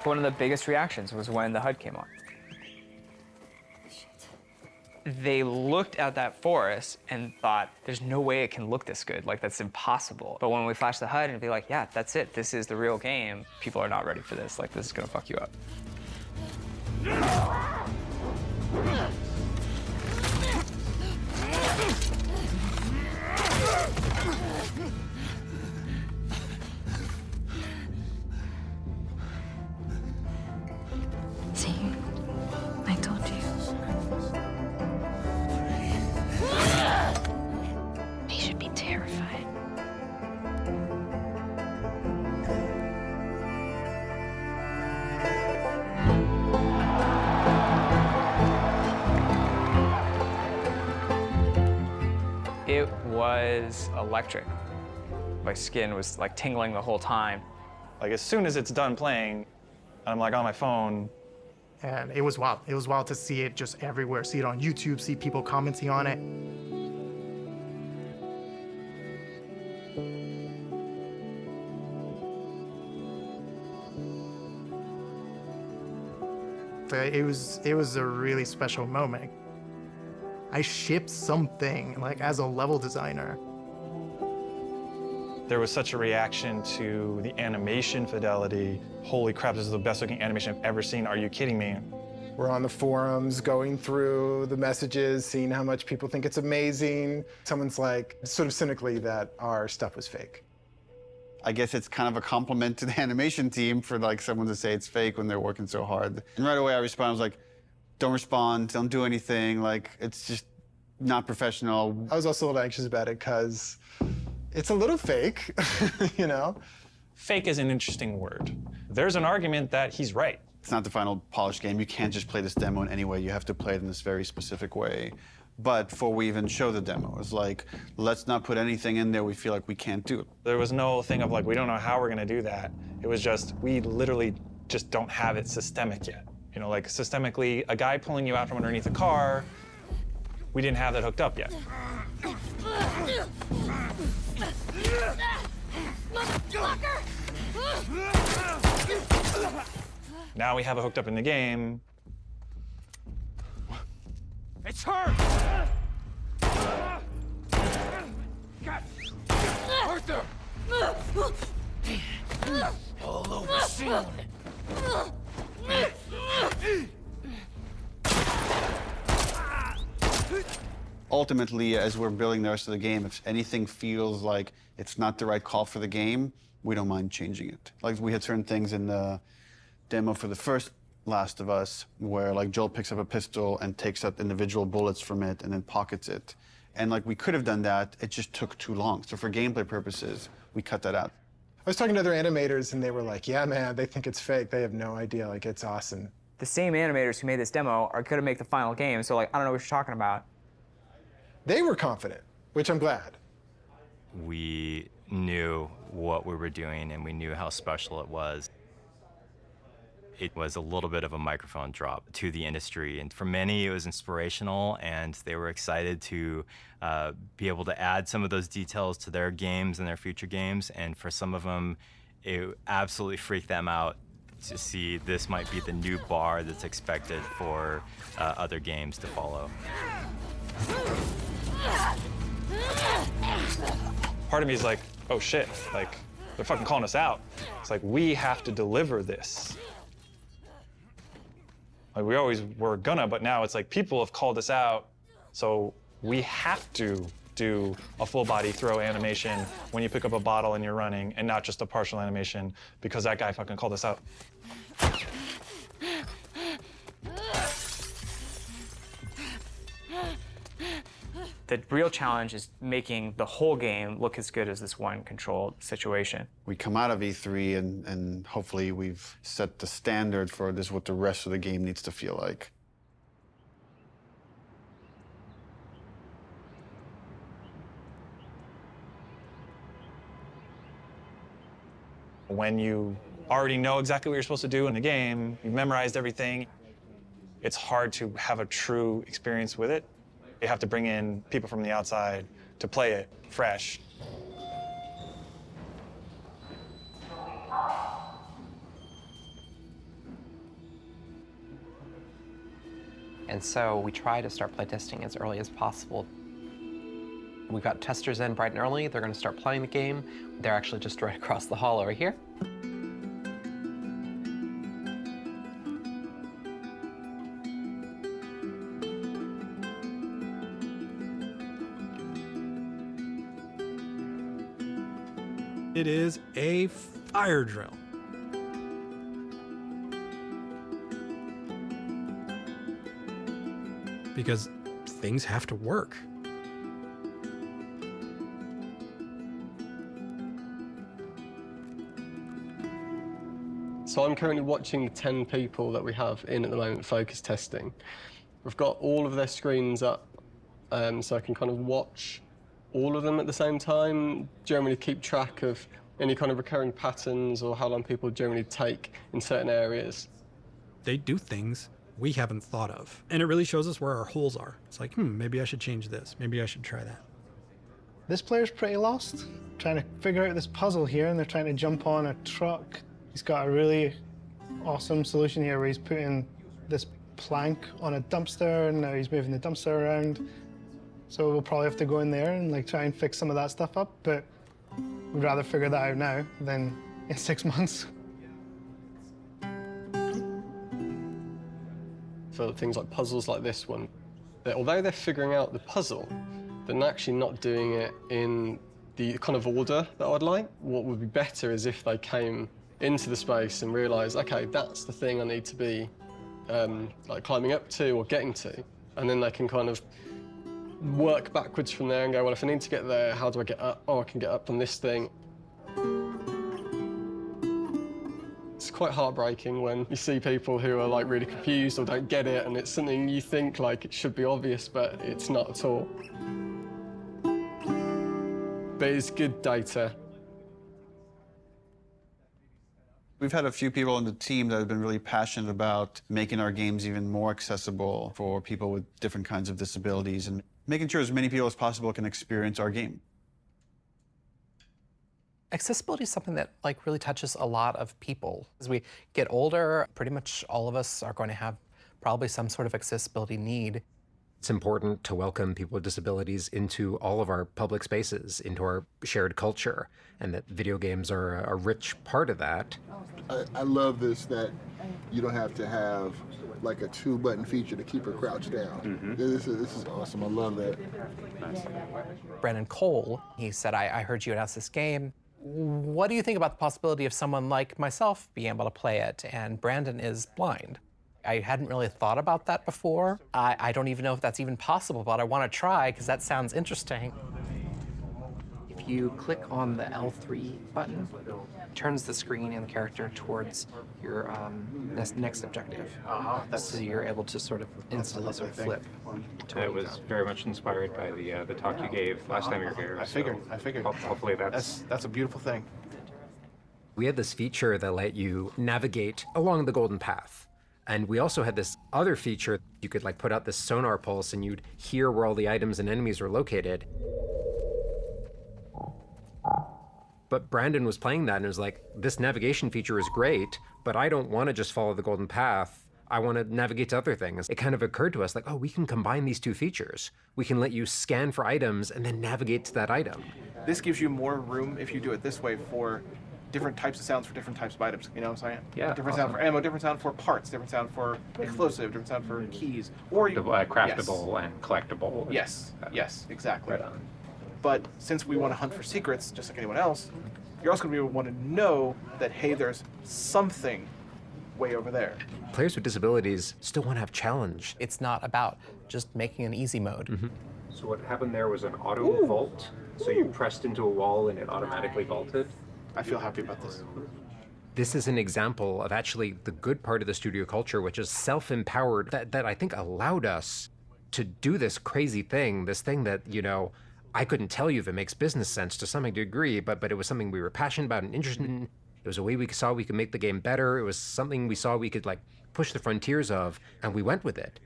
One of the biggest reactions was when the HUD came on. They looked at that forest and thought, there's no way it can look this good. Like, that's impossible. But when we flashed the HUD and be like, yeah, that's it. This is the real game. People are not ready for this. Like, this is gonna fuck you up. See, I told you. They should be terrified. It was electric. My skin was like tingling the whole time. Like as soon as it's done playing, I'm like on my phone. And it was wild. It was wild to see it just everywhere. See it on YouTube, see people commenting on it. But it was a really special moment. I shipped something like as a level designer. There was such a reaction to the animation fidelity. Holy crap, this is the best looking animation I've ever seen. Are you kidding me? We're on the forums, going through the messages, seeing how much people think it's amazing. Someone's like, sort of cynically, that our stuff was fake. I guess it's kind of a compliment to the animation team for like someone to say it's fake when they're working so hard. And right away I responded, I was like, don't respond, don't do anything. Like, it's just not professional. I was also a little anxious about it because it's a little fake, you know? Fake is an interesting word. There's an argument that he's right. It's not the final polished game. You can't just play this demo in any way. You have to play it in this very specific way. But before we even show the demo, it was like, let's not put anything in there we feel like we can't do. There was no thing of like, we don't know how we're gonna do that. It was just, we literally just don't have it systemic yet. You know, like systemically, a guy pulling you out from underneath a car, we didn't have that hooked up yet. Now we have it hooked up in the game. It's her! Arthur! All over soon. Ultimately, as we're building the rest of the game, if anything feels like it's not the right call for the game, we don't mind changing it. Like, we had certain things in the demo for the first Last of Us where, like, Joel picks up a pistol and takes out individual bullets from it and then pockets it. And, like, we could have done that, it just took too long. So for gameplay purposes, we cut that out. I was talking to other animators and they were like, yeah, man, they think it's fake. They have no idea, like, it's awesome. The same animators who made this demo are gonna make the final game, so like, I don't know what you're talking about. They were confident, which I'm glad. We knew what we were doing and we knew how special it was. It was a little bit of a microphone drop to the industry, and for many it was inspirational, and they were excited to be able to add some of those details to their games and their future games, and for some of them it absolutely freaked them out to see this might be the new bar that's expected for other games to follow. Part of me is like, oh shit, like, they're fucking calling us out. It's like, we have to deliver this. Like, we always were gonna, but now it's like, people have called us out, so we have to do a full body throw animation when you pick up a bottle and you're running, and not just a partial animation because that guy fucking called us out. The real challenge is making the whole game look as good as this one controlled situation. We come out of E3 and hopefully we've set the standard for this, what the rest of the game needs to feel like. When you already know exactly what you're supposed to do in the game, you've memorized everything, it's hard to have a true experience with it. You have to bring in people from the outside to play it fresh. And so we try to start playtesting as early as possible. We've got testers in bright and early. They're going to start playing the game. They're actually just right across the hall over here. It is a fire drill. Because things have to work. So I'm currently watching the 10 people that we have in at the moment focus testing. We've got all of their screens up, so I can kind of watch all of them at the same time, generally keep track of any kind of recurring patterns or how long people generally take in certain areas. They do things we haven't thought of. And it really shows us where our holes are. It's like, maybe I should change this. Maybe I should try that. This player's pretty lost, trying to figure out this puzzle here, and they're trying to jump on a truck. He's got a really awesome solution here where he's putting this plank on a dumpster, and now he's moving the dumpster around. So we'll probably have to go in there and like try and fix some of that stuff up, but we'd rather figure that out now than in 6 months. For things like puzzles like this one, although they're figuring out the puzzle, they're actually not doing it in the kind of order that I'd like. What would be better is if they came into the space and realised, okay, that's the thing I need to be like climbing up to or getting to, and then they can kind of work backwards from there and go, well, if I need to get there, how do I get up? Oh, I can get up on this thing. It's quite heartbreaking when you see people who are like really confused or don't get it, and it's something you think like it should be obvious, but it's not at all. But it's good data. We've had a few people on the team that have been really passionate about making our games even more accessible for people with different kinds of disabilities and making sure as many people as possible can experience our game. Accessibility is something that like really touches a lot of people. As we get older, pretty much all of us are going to have probably some sort of accessibility need. It's important to welcome people with disabilities into all of our public spaces, into our shared culture, and that video games are a rich part of that. I love this, that you don't have to have like a 2-button feature to keep her crouched down. This is awesome. I love that. Brandon Cole, he said, I heard you announce this game. What do you think about the possibility of someone like myself being able to play it? And Brandon is blind. I hadn't really thought about that before. I don't even know if that's even possible, but I want to try because that sounds interesting. If If you click on the L3 button, it turns the screen and the character towards your next objective. So you're able to sort of instantly sort of flip. It was very much inspired by the talk you gave last time you were here. I figured. Hopefully That's a beautiful thing. We had this feature that let you navigate along the golden path. And we also had this other feature. You could like put out this sonar pulse and you'd hear where all the items and enemies were located. But Brandon was playing that and was like, this navigation feature is great, but I don't want to just follow the golden path. I want to navigate to other things. It kind of occurred to us like, oh, we can combine these two features. We can let you scan for items and then navigate to that item. This gives you more room if you do it this way for different types of sounds for different types of items. You know what I'm saying? Yeah. Different sound for ammo, different sound for parts, different sound for explosive, different sound for keys. Or you, craftable and collectible. Yes, yes, exactly. Right on. But since we want to hunt for secrets, just like anyone else, you're also going to want to know that, hey, there's something way over there. Players with disabilities still want to have challenge. It's not about just making an easy mode. Mm-hmm. So what happened there was an auto vault. So you pressed into a wall and it automatically vaulted. I feel happy about this. This is an example of actually the good part of the studio culture, which is self-empowered, that I think allowed us to do this crazy thing, this thing that, you know, I couldn't tell you if it makes business sense to some degree, but it was something we were passionate about and interested in. It was a way we saw we could make the game better. It was something we saw we could like push the frontiers of, and we went with it.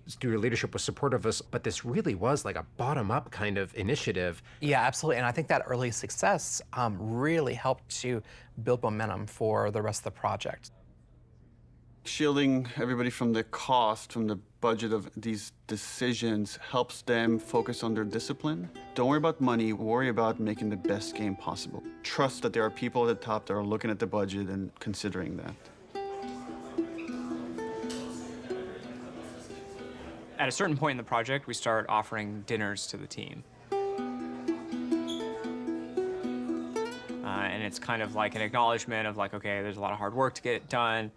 Studio leadership was supportive of us, but this really was like a bottom-up kind of initiative. Yeah, absolutely. And I think that early success really helped to build momentum for the rest of the project. Shielding everybody from the cost, from the budget of these decisions helps them focus on their discipline. Don't worry about money, worry about making the best game possible. Trust that there are people at the top that are looking at the budget and considering that. At a certain point in the project, we start offering dinners to the team. And it's kind of like an acknowledgement of like, okay, there's a lot of hard work to get it done.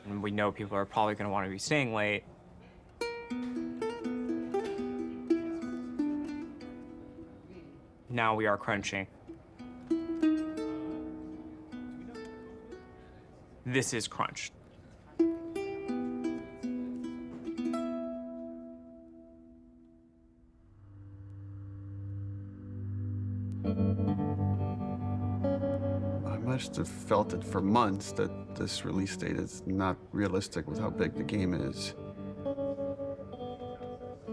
And we know people are probably going to want to be staying late. Now we are crunching. This is crunch. I must have felt it for months that this release date is not realistic with how big the game is.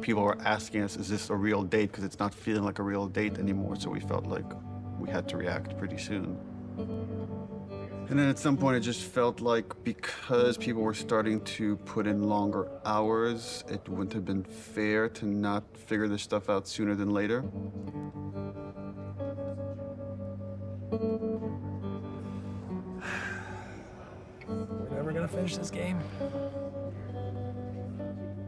People were asking us, is this a real date? Because it's not feeling like a real date anymore, so we felt like we had to react pretty soon. And then at some point, it just felt like because people were starting to put in longer hours, it wouldn't have been fair to not figure this stuff out sooner than later. We're never gonna finish this game.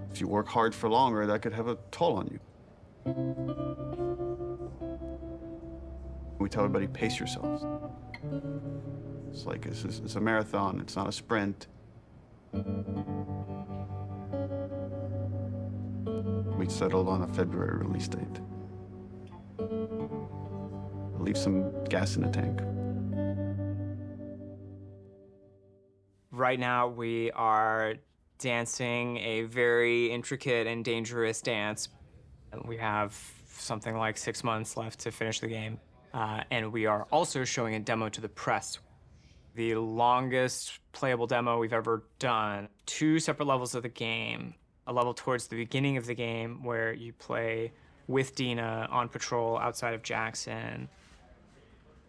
If you work hard for longer, that could have a toll on you. We tell everybody, pace yourselves. It's like, it's a marathon, it's not a sprint. We settled on a February release date. Leave some gas in the tank. Right now, we are dancing a very intricate and dangerous dance. We have something like 6 months left to finish the game. And we are also showing a demo to the press. The longest playable demo we've ever done. 2 separate levels of the game. A level towards the beginning of the game where you play with Dina on patrol outside of Jackson.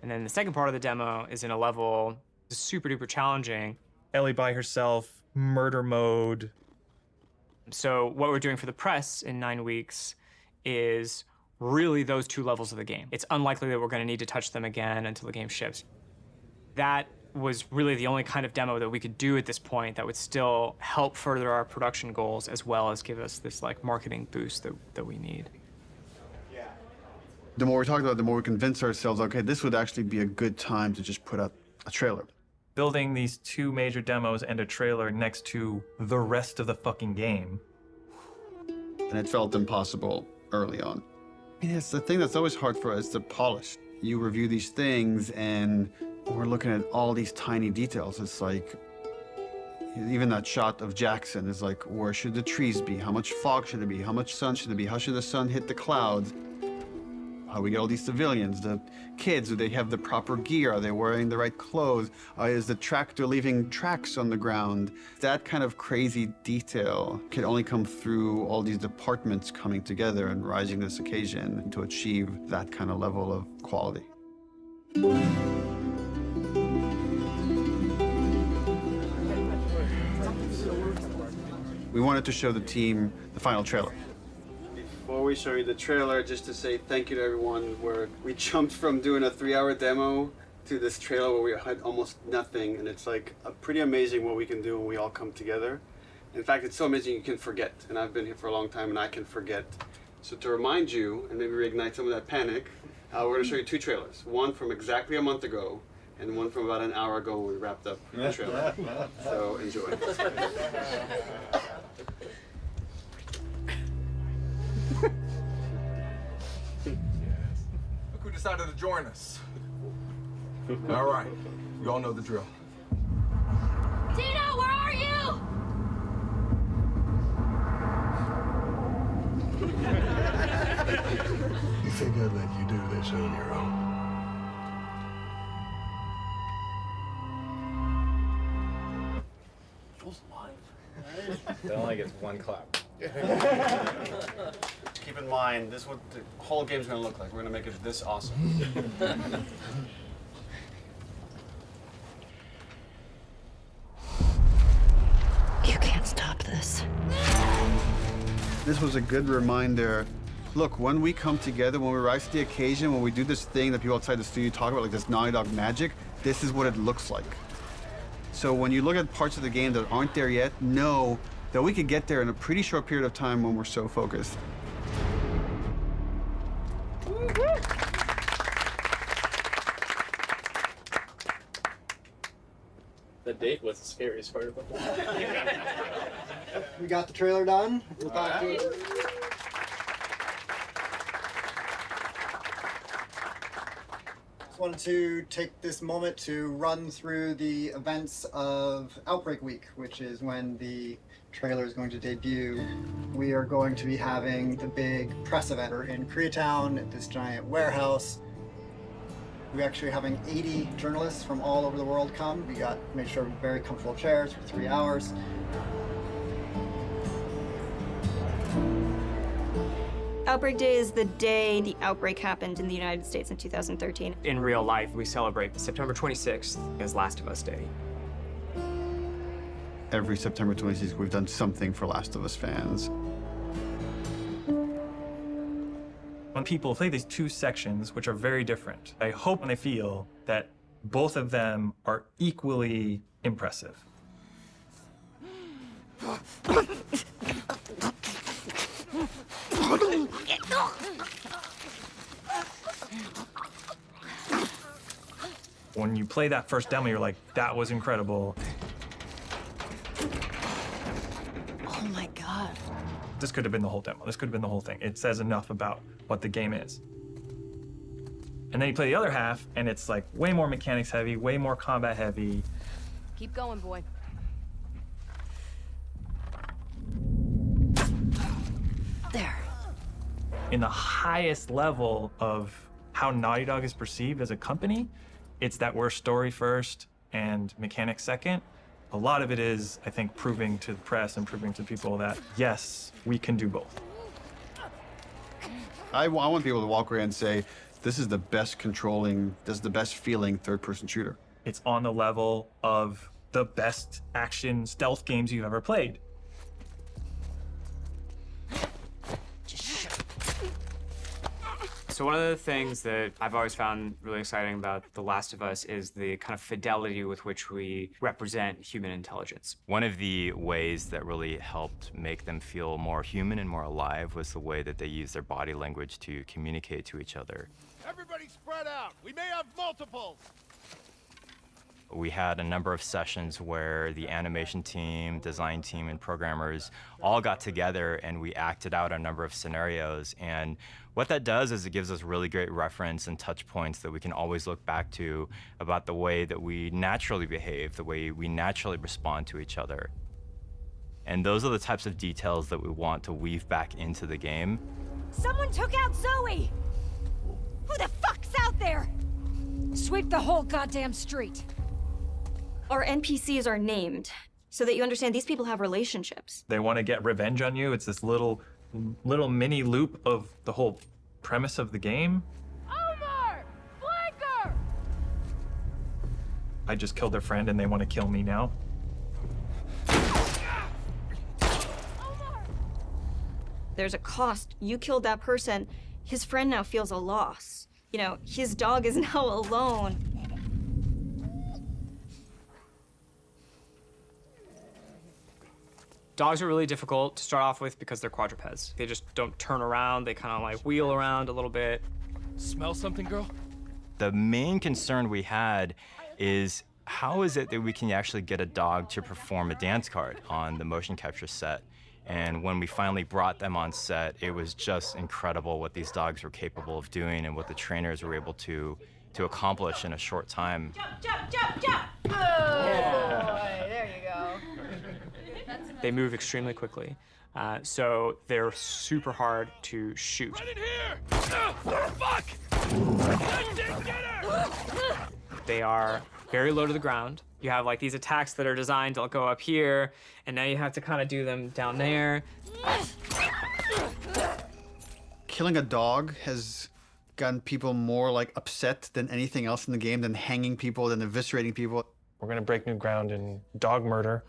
And then the second part of the demo is in a level that's super duper challenging. Ellie by herself, murder mode. So what we're doing for the press in 9 weeks is really those 2 levels of the game. It's unlikely that we're going to need to touch them again until the game ships. That was really the only kind of demo that we could do at this point that would still help further our production goals as well as give us this like marketing boost that we need. The more we talked about it, the more we convinced ourselves, okay, this would actually be a good time to just put out a trailer. Building these 2 major demos and a trailer next to the rest of the fucking game and it felt impossible early on. It's the thing that's always hard for us to polish. You review these things, and we're looking at all these tiny details. It's like, even that shot of Jackson is like, where should the trees be? How much fog should it be? How much sun should it be? How should the sun hit the clouds? How we get all these civilians, the kids, do they have the proper gear? Are they wearing the right clothes? Is the tractor leaving tracks on the ground? That kind of crazy detail can only come through all these departments coming together and rising this occasion to achieve that kind of level of quality. We wanted to show the team the final trailer. Before we show you the trailer, just to say thank you to everyone, where we jumped from doing a 3-hour demo to this trailer where we had almost nothing, and it's like pretty amazing what we can do when we all come together. In fact, it's so amazing you can forget, and I've been here for a long time and I can forget. So to remind you, and maybe reignite some of that panic, we're going to show you 2 trailers. One from exactly a month ago, and one from about an hour ago when we wrapped up the trailer. So enjoy. Look who decided to join us. All right, you all know the drill. Tina, where are you? You think I'd let you do this on your own? It only gets 1 clap. Keep in mind, this is what the whole game's gonna look like. We're gonna make it this awesome. You can't stop this. This was a good reminder. Look, when we come together, when we rise to the occasion, when we do this thing that people outside the studio talk about, like this Naughty Dog magic, this is what it looks like. So when you look at parts of the game that aren't there yet, know that we could get there in a pretty short period of time when we're so focused. The date was the scariest part about that. We got the trailer done. Just wanted to take this moment to run through the events of Outbreak Week, which is when the trailer is going to debut. We are going to be having the big press event in Koreatown at this giant warehouse. We're actually having 80 journalists from all over the world come. We got made sure very comfortable chairs for 3 hours. Outbreak Day is the day the outbreak happened in the United States in 2013. In real life, we celebrate September 26th as Last of Us Day. Every September 26th, we've done something for Last of Us fans. When people play these 2 sections, which are very different, I hope and I feel that both of them are equally impressive. When you play that first demo, you're like, that was incredible. Oh my God. This could have been the whole demo. This could have been the whole thing. It says enough about what the game is. And then you play the other half, and it's like way more mechanics heavy, way more combat heavy. Keep going, boy. There. In the highest level of how Naughty Dog is perceived as a company, it's that we're story first and mechanics second. A lot of it is, I think, proving to the press and proving to people that, yes, we can do both. I want people to walk away and say, this is the best controlling, this is the best feeling third-person shooter. It's on the level of the best action stealth games you've ever played. So one of the things that I've always found really exciting about The Last of Us is the kind of fidelity with which we represent human intelligence. One of the ways that really helped make them feel more human and more alive was the way that they use their body language to communicate to each other. Everybody spread out. We may have multiples. We had a number of sessions where the animation team, design team, and programmers all got together and we acted out a number of scenarios. And what that does is it gives us really great reference and touch points that we can always look back to about the way that we naturally behave, the way we naturally respond to each other. And those are the types of details that we want to weave back into the game. Someone took out Zoe! Who the fuck's out there? Sweep the whole goddamn street. Our NPCs are named so that you understand these people have relationships. They want to get revenge on you. It's this little mini loop of the whole premise of the game. Omar! Flanker! I just killed their friend and they want to kill me now. There's a cost. You killed that person. His friend now feels a loss. You know, his dog is now alone. Dogs are really difficult to start off with because they're quadrupeds. They just don't turn around. They kind of like wheel around a little bit. Smell something, girl? The main concern we had is how is it that we can actually get a dog to perform a dance card on the motion capture set? And when we finally brought them on set, it was just incredible what these dogs were capable of doing and what the trainers were able to accomplish in a short time. Jump, jump, jump! Oh, boy, there you go. They move extremely quickly. So they're super hard to shoot. Right in here! Fuck! Get her! They are very low to the ground. You have like these attacks that are designed to go up here, and now you have to kind of do them down there. Killing a dog has gotten people more like upset than anything else in the game, than hanging people, than eviscerating people. We're gonna break new ground in dog murder.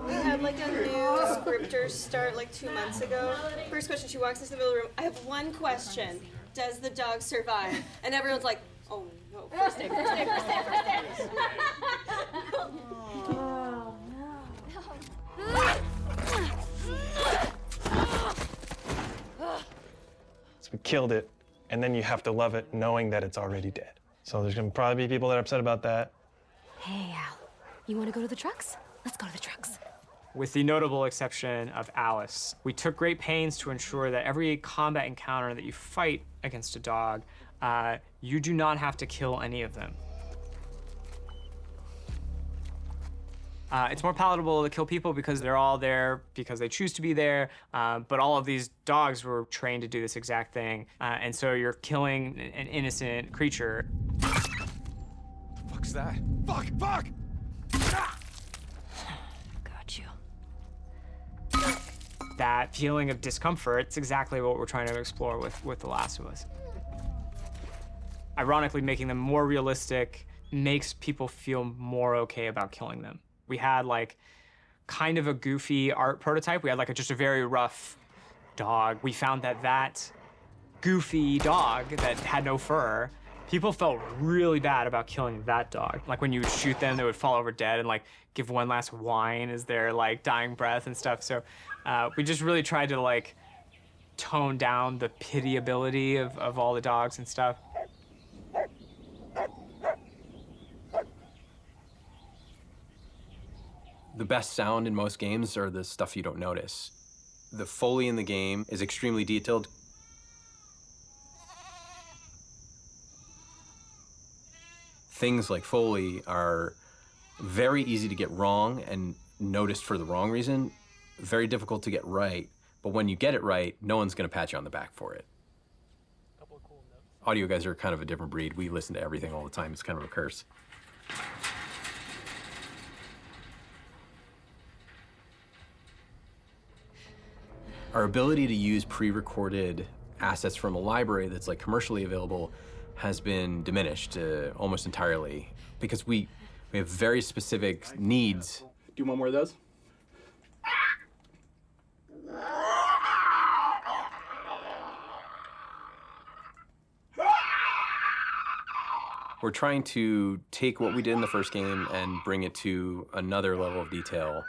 We had like a new scripter start like 2 months ago. First question, she walks into the middle of the room. I have one question. Does the dog survive? And everyone's like, oh no, first day, first day, first day, first day. Oh no. So we killed it, and then you have to love it knowing that it's already dead. So there's gonna probably be people that are upset about that. Hey, Al, you want to go to the trucks? Let's go to the trucks. With the notable exception of Alice, we took great pains to ensure that every combat encounter that you fight against a dog, you do not have to kill any of them. It's more palatable to kill people because they're all there because they choose to be there, but all of these dogs were trained to do this exact thing, and so you're killing an innocent creature. The fuck's that? Fuck! Fuck! Got you. That feeling of discomfort, it's exactly what we're trying to explore with The Last of Us. Ironically, making them more realistic makes people feel more okay about killing them. We had like kind of a goofy art prototype. We had like just a very rough dog. We found that goofy dog that had no fur, people felt really bad about killing that dog. Like when you would shoot them, they would fall over dead and like give one last whine as their like dying breath and stuff. So we just really tried to like tone down the pitiability of all the dogs and stuff. The best sound in most games are the stuff you don't notice. The Foley in the game is extremely detailed. Things like Foley are very easy to get wrong and noticed for the wrong reason, very difficult to get right, but when you get it right, no one's gonna pat you on the back for it. Audio guys are kind of a different breed. We listen to everything all the time. It's kind of a curse. Our ability to use pre-recorded assets from a library that's like commercially available has been diminished almost entirely because we have very specific needs. Do you want more of those? We're trying to take what we did in the first game and bring it to another level of detail.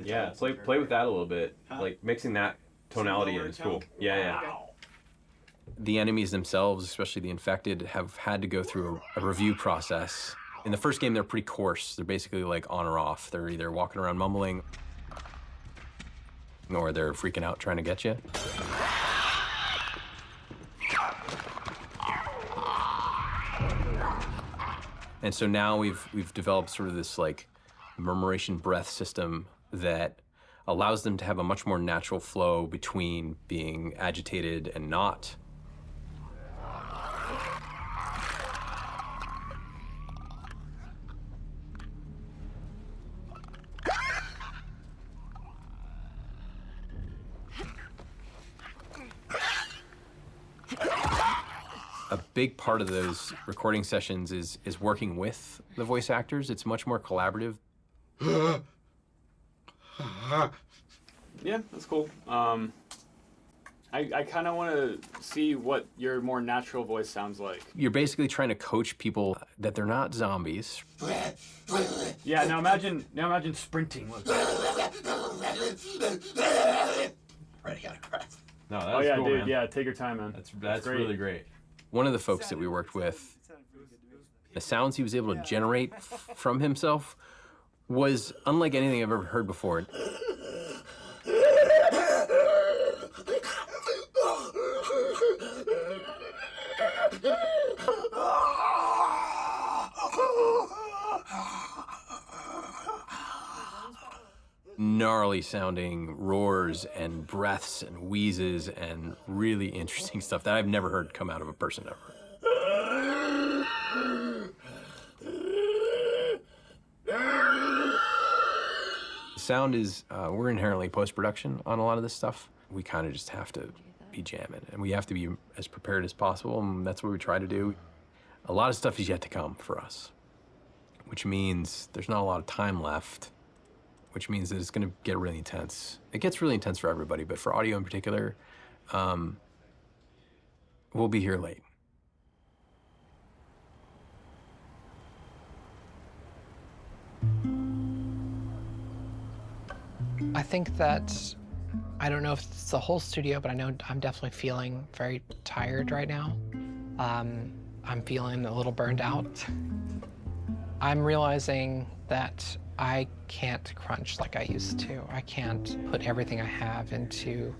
Yeah, play with that a little bit. Like mixing that tonality in is cool. Yeah. The enemies themselves, especially the infected, have had to go through a review process. In the first game, they're pretty coarse. They're basically like on or off. They're either walking around mumbling or they're freaking out trying to get you. And so now we've developed sort of this like murmuration breath system that allows them to have a much more natural flow between being agitated and not. A big part of those recording sessions is working with the voice actors. It's much more collaborative. Yeah, that's cool. I kind of want to see what your more natural voice sounds like. You're basically trying to coach people that they're not zombies. Yeah, now imagine sprinting. Ready, out of breath. No, Oh yeah, cool, dude. Man. Yeah, take your time, man. That's really great. One of the folks that we worked with, the sounds he was able to generate from himself was unlike anything I've ever heard before. Gnarly sounding roars and breaths and wheezes and really interesting stuff that I've never heard come out of a person ever. Sound is, we're inherently post-production on a lot of this stuff. We kind of just have to be jamming and we have to be as prepared as possible, and that's what we try to do. A lot of stuff is yet to come for us, which means there's not a lot of time left, which means that it's going to get really intense. It gets really intense for everybody, but for audio in particular, we'll be here late. I think that, I don't know if it's the whole studio, but I know I'm definitely feeling very tired right now. I'm feeling a little burned out. I'm realizing that I can't crunch like I used to. I can't put everything I have into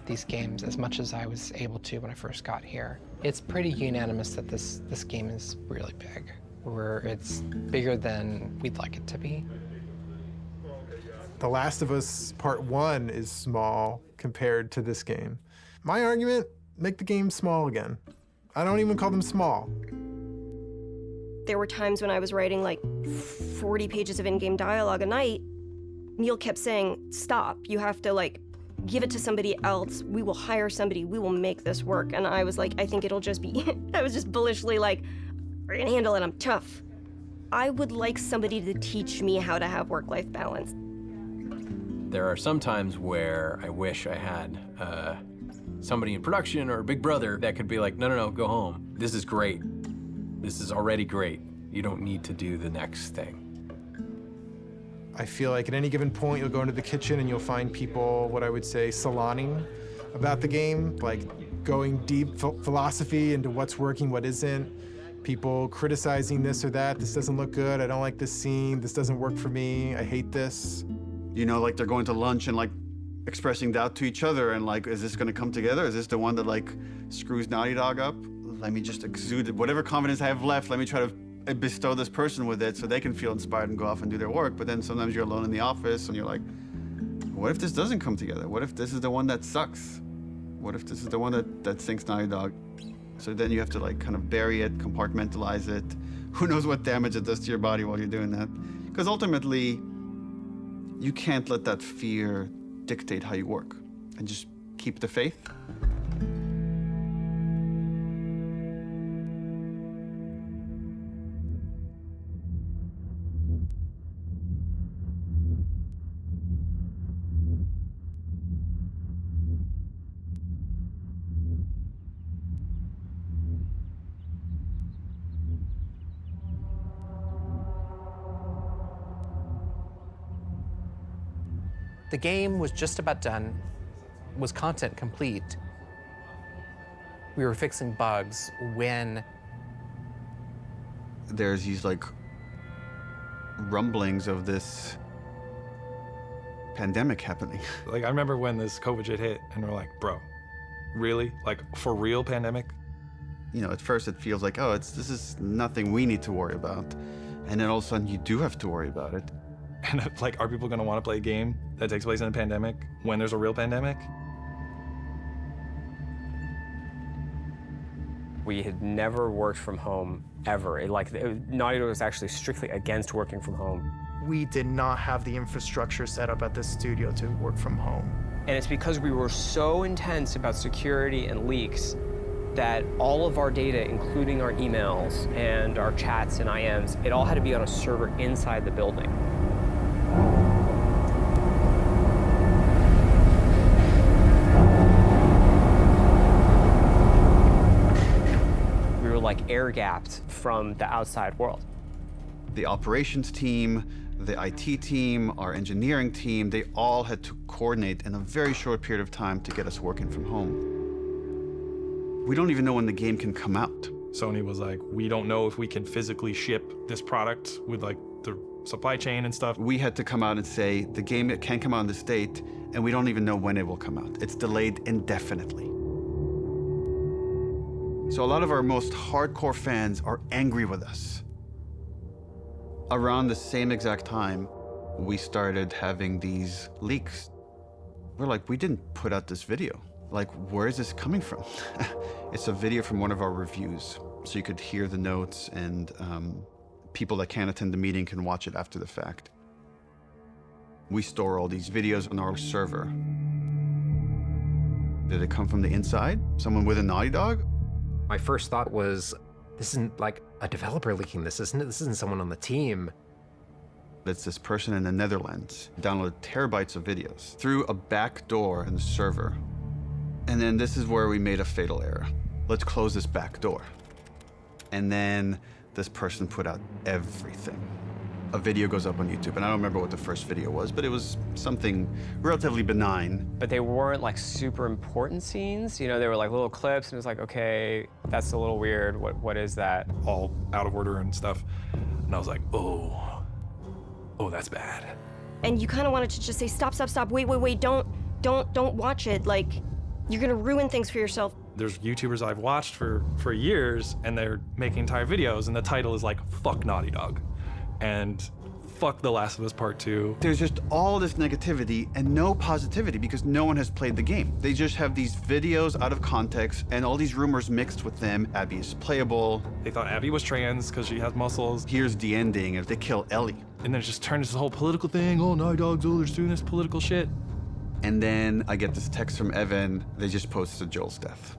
these games as much as I was able to when I first got here. It's pretty unanimous that this game is really big, where it's bigger than we'd like it to be. The Last of Us Part 1 is small compared to this game. My argument, make the game small again. I don't even call them small. There were times when I was writing like 40 pages of in-game dialogue a night. Neil kept saying, stop, you have to like give it to somebody else. We will hire somebody, we will make this work. And I was like, I think it'll just be, I was just bullishly like, I can handle it, I'm tough. I would like somebody to teach me how to have work-life balance. There are some times where I wish I had somebody in production or a big brother that could be like, no, go home. This is great. This is already great. You don't need to do the next thing. I feel like at any given point, you'll go into the kitchen and you'll find people, what I would say, salaning about the game, like going deep philosophy into what's working, what isn't. People criticizing this or that. This doesn't look good. I don't like this scene. This doesn't work for me. I hate this. You know, like they're going to lunch and like expressing doubt to each other and like, is this gonna come together? Is this the one that like screws Naughty Dog up? Let me just exude whatever confidence I have left. Let me try to bestow this person with it so they can feel inspired and go off and do their work. But then sometimes you're alone in the office and you're like, what if this doesn't come together? What if this is the one that sucks? What if this is the one that sinks Naughty Dog? So then you have to like kind of bury it, compartmentalize it. Who knows what damage it does to your body while you're doing that? Because ultimately, you can't let that fear dictate how you work, and just keep the faith. The game was just about done, was content complete. We were fixing bugs when there's these like rumblings of this pandemic happening. Like, I remember when this COVID shit hit, and we're like, bro, really? Like, for real pandemic? You know, at first it feels like, oh, this is nothing we need to worry about. And then all of a sudden you do have to worry about it. And like, are people gonna wanna play a game that takes place in a pandemic when there's a real pandemic? We had never worked from home, ever. Naughty Dog was actually strictly against working from home. We did not have the infrastructure set up at the studio to work from home. And it's because we were so intense about security and leaks that all of our data, including our emails and our chats and IMs, it all had to be on a server inside the building. We were like air-gapped from the outside world. The operations team, the IT team, our engineering team, they all had to coordinate in a very short period of time to get us working from home. We don't even know when the game can come out. Sony was like, we don't know if we can physically ship this product with like the supply chain and stuff. We had to come out and say, the game can come out on this date, and we don't even know when it will come out. It's delayed indefinitely. So a lot of our most hardcore fans are angry with us. Around the same exact time, we started having these leaks. We're like, we didn't put out this video. Like, where is this coming from? It's a video from one of our reviews. So you could hear the notes, and people that can't attend the meeting can watch it after the fact. We store all these videos on our server. Did it come from the inside? Someone with a Naughty Dog? My first thought was, this isn't like a developer leaking this, isn't it? This isn't someone on the team. It's this person in the Netherlands downloaded terabytes of videos through a back door in the server. And then this is where we made a fatal error. Let's close this back door. And then this person put out everything. A video goes up on YouTube, and I don't remember what the first video was, but it was something relatively benign. But they weren't like super important scenes. You know, they were like little clips, and it was like, okay, that's a little weird. What is that? All out of order and stuff. And I was like, oh, that's bad. And you kind of wanted to just say, stop, wait, don't watch it. Like, you're gonna ruin things for yourself. There's YouTubers I've watched for years, and they're making entire videos, and the title is like, fuck Naughty Dog. And fuck The Last of Us Part 2. There's just all this negativity and no positivity because no one has played the game. They just have these videos out of context and all these rumors mixed with them. Abby is playable. They thought Abby was trans because she has muscles. Here's the ending if they kill Ellie. And then it just turned into this whole political thing. Oh, Naughty Dog's, they're doing this political shit. And then I get this text from Evan. They just posted Joel's death.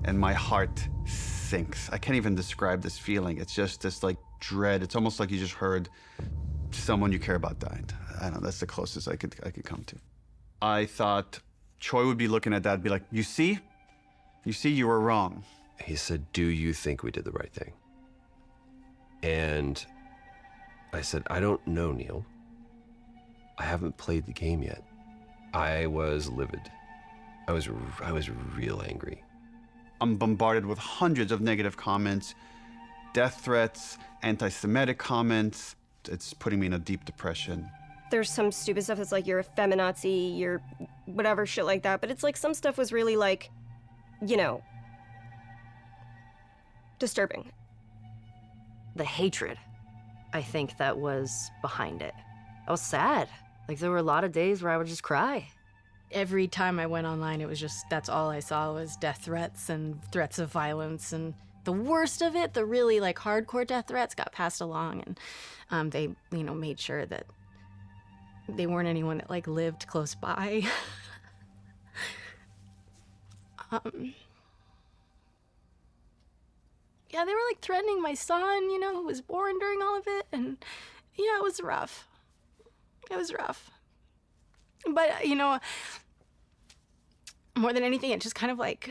And my heart sinks. I can't even describe this feeling. It's just this like dread. It's almost like you just heard someone you care about died. I don't know, that's the closest I could come to. I thought Troy would be looking at that and be like, you see, you were wrong. He said, do you think we did the right thing? And I said, I don't know, Neil. I haven't played the game yet. I was livid. I was real angry. I'm bombarded with hundreds of negative comments, death threats, anti-Semitic comments. It's putting me in a deep depression. There's some stupid stuff that's like, you're a feminazi, you're whatever, shit like that. But it's like some stuff was really like, you know, disturbing. The hatred, I think that was behind it. I was sad. Like, there were a lot of days where I would just cry. Every time I went online, it was just, that's all I saw was death threats and threats of violence. And the worst of it, the really like hardcore death threats got passed along, and they, you know, made sure that they weren't anyone that like lived close by. Yeah, they were like threatening my son, you know, who was born during all of it, and yeah, it was rough. It was rough. But, you know, more than anything, it just kind of like,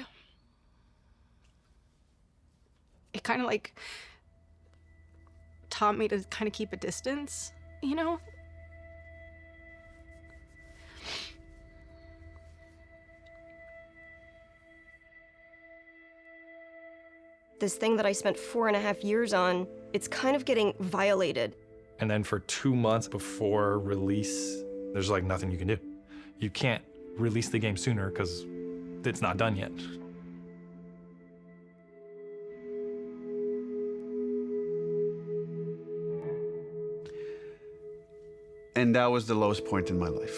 it kind of like taught me to kind of keep a distance, you know? this thing that I spent 4.5 years on, it's kind of getting violated. And then for 2 months before release, there's like nothing you can do. You can't release the game sooner because it's not done yet. And that was the lowest point in my life.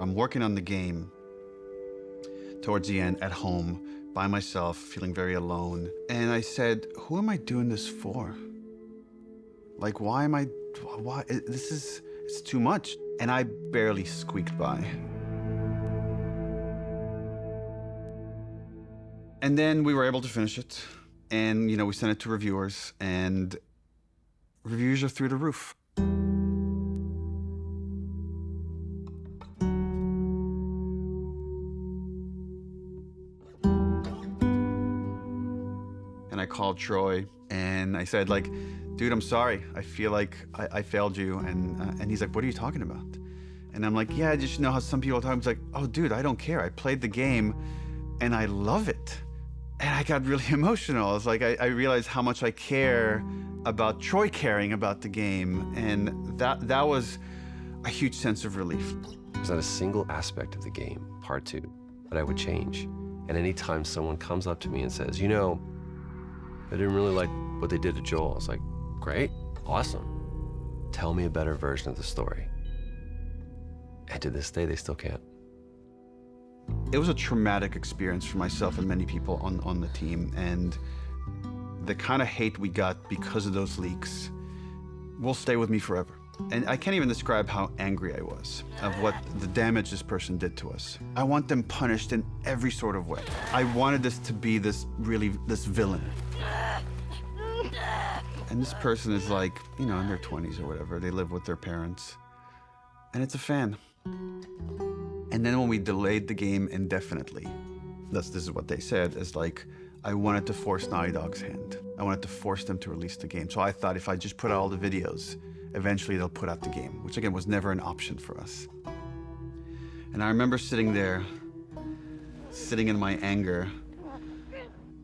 I'm working on the game towards the end at home by myself, feeling very alone. And I said, who am I doing this for? Like, why, it's too much. And I barely squeaked by. And then we were able to finish it. And, we sent it to reviewers, and reviews are through the roof. And I called Troy and I said, like, dude, I'm sorry. I feel like I failed you. And he's like, what are you talking about? And I'm like, yeah, just how some people talk. He's like, oh, dude, I don't care. I played the game and I love it. And I got really emotional. It's like, I realized how much I care about Troy caring about the game. And that was a huge sense of relief. There's not a single aspect of the game, Part 2, that I would change. And anytime someone comes up to me and says, I didn't really like what they did to Joel, I was like, great, awesome. Tell me a better version of the story. And to this day, they still can't. It was a traumatic experience for myself and many people on the team. And the kind of hate we got because of those leaks will stay with me forever. And I can't even describe how angry I was of what the damage this person did to us. I want them punished in every sort of way. I wanted this to be this villain. And this person is like, in their 20s or whatever. They live with their parents. And it's a fan. And then when we delayed the game indefinitely, this is what they said, is like, I wanted to force Naughty Dog's hand. I wanted to force them to release the game. So I thought if I just put out all the videos, eventually they'll put out the game, which again was never an option for us. And I remember sitting there, sitting in my anger,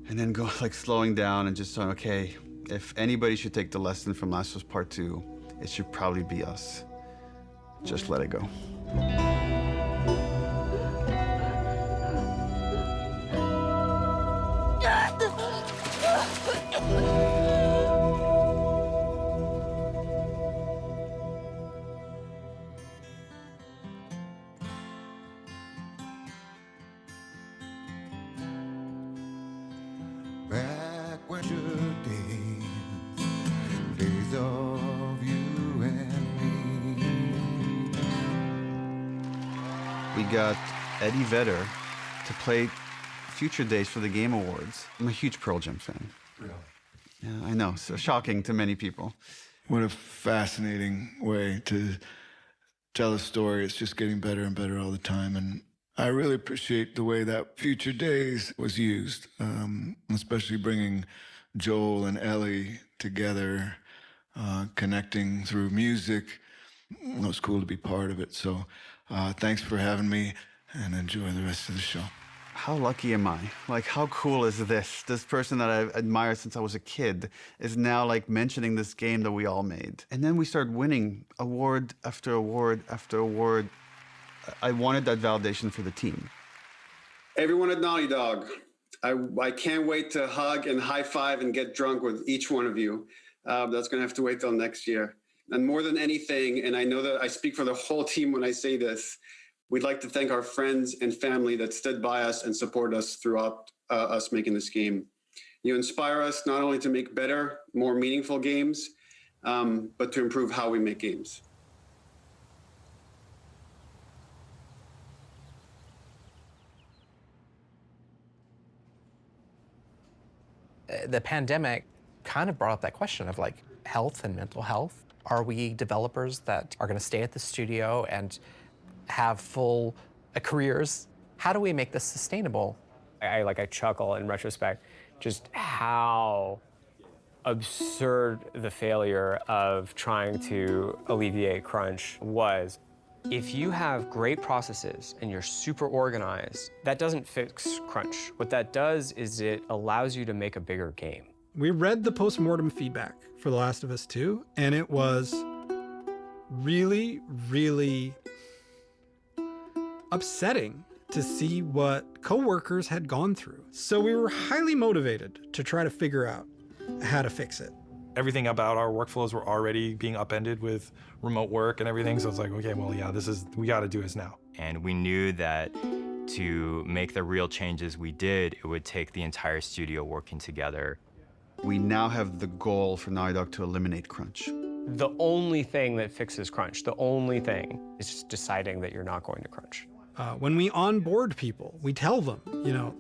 and then slowing down and just saying, okay, if anybody should take the lesson from Last of Us Part 2, it should probably be us. Just let it go. Back when days of you and me. We got Eddie Vedder to play Future Days for the Game Awards. I'm a huge Pearl Jam fan. Really? Yeah, I know, so shocking to many people. What a fascinating way to tell a story. It's just getting better and better all the time. And I really appreciate the way that Future Days was used, especially bringing Joel and Ellie together, connecting through music. It was cool to be part of it. So thanks for having me, and enjoy the rest of the show. How lucky am I? Like, how cool is this? This person that I've admired since I was a kid is now mentioning this game that we all made. And then we started winning award after award after award. I wanted that validation for the team. Everyone at Naughty Dog, I can't wait to hug and high five and get drunk with each one of you. That's gonna have to wait till next year. And more than anything, and I know that I speak for the whole team when I say this, we'd like to thank our friends and family that stood by us and supported us throughout us making this game. You inspire us not only to make better, more meaningful games, but to improve how we make games. The pandemic kind of brought up that question of health and mental health. Are we developers that are going to stay at the studio and have full careers? How do we make this sustainable? I chuckle in retrospect, just how absurd the failure of trying to alleviate crunch was. If you have great processes and you're super organized, that doesn't fix crunch. What that does is it allows you to make a bigger game. We read the postmortem feedback for The Last of Us 2, and it was really, really upsetting to see what coworkers had gone through. So we were highly motivated to try to figure out how to fix it. Everything about our workflows were already being upended with remote work and everything, so it's like, okay, well, yeah, we gotta do this now. And we knew that to make the real changes we did, it would take the entire studio working together. We now have the goal for Naughty Dog to eliminate crunch. The only thing that fixes crunch, the only thing, is just deciding that you're not going to crunch. When we onboard people, we tell them, you know,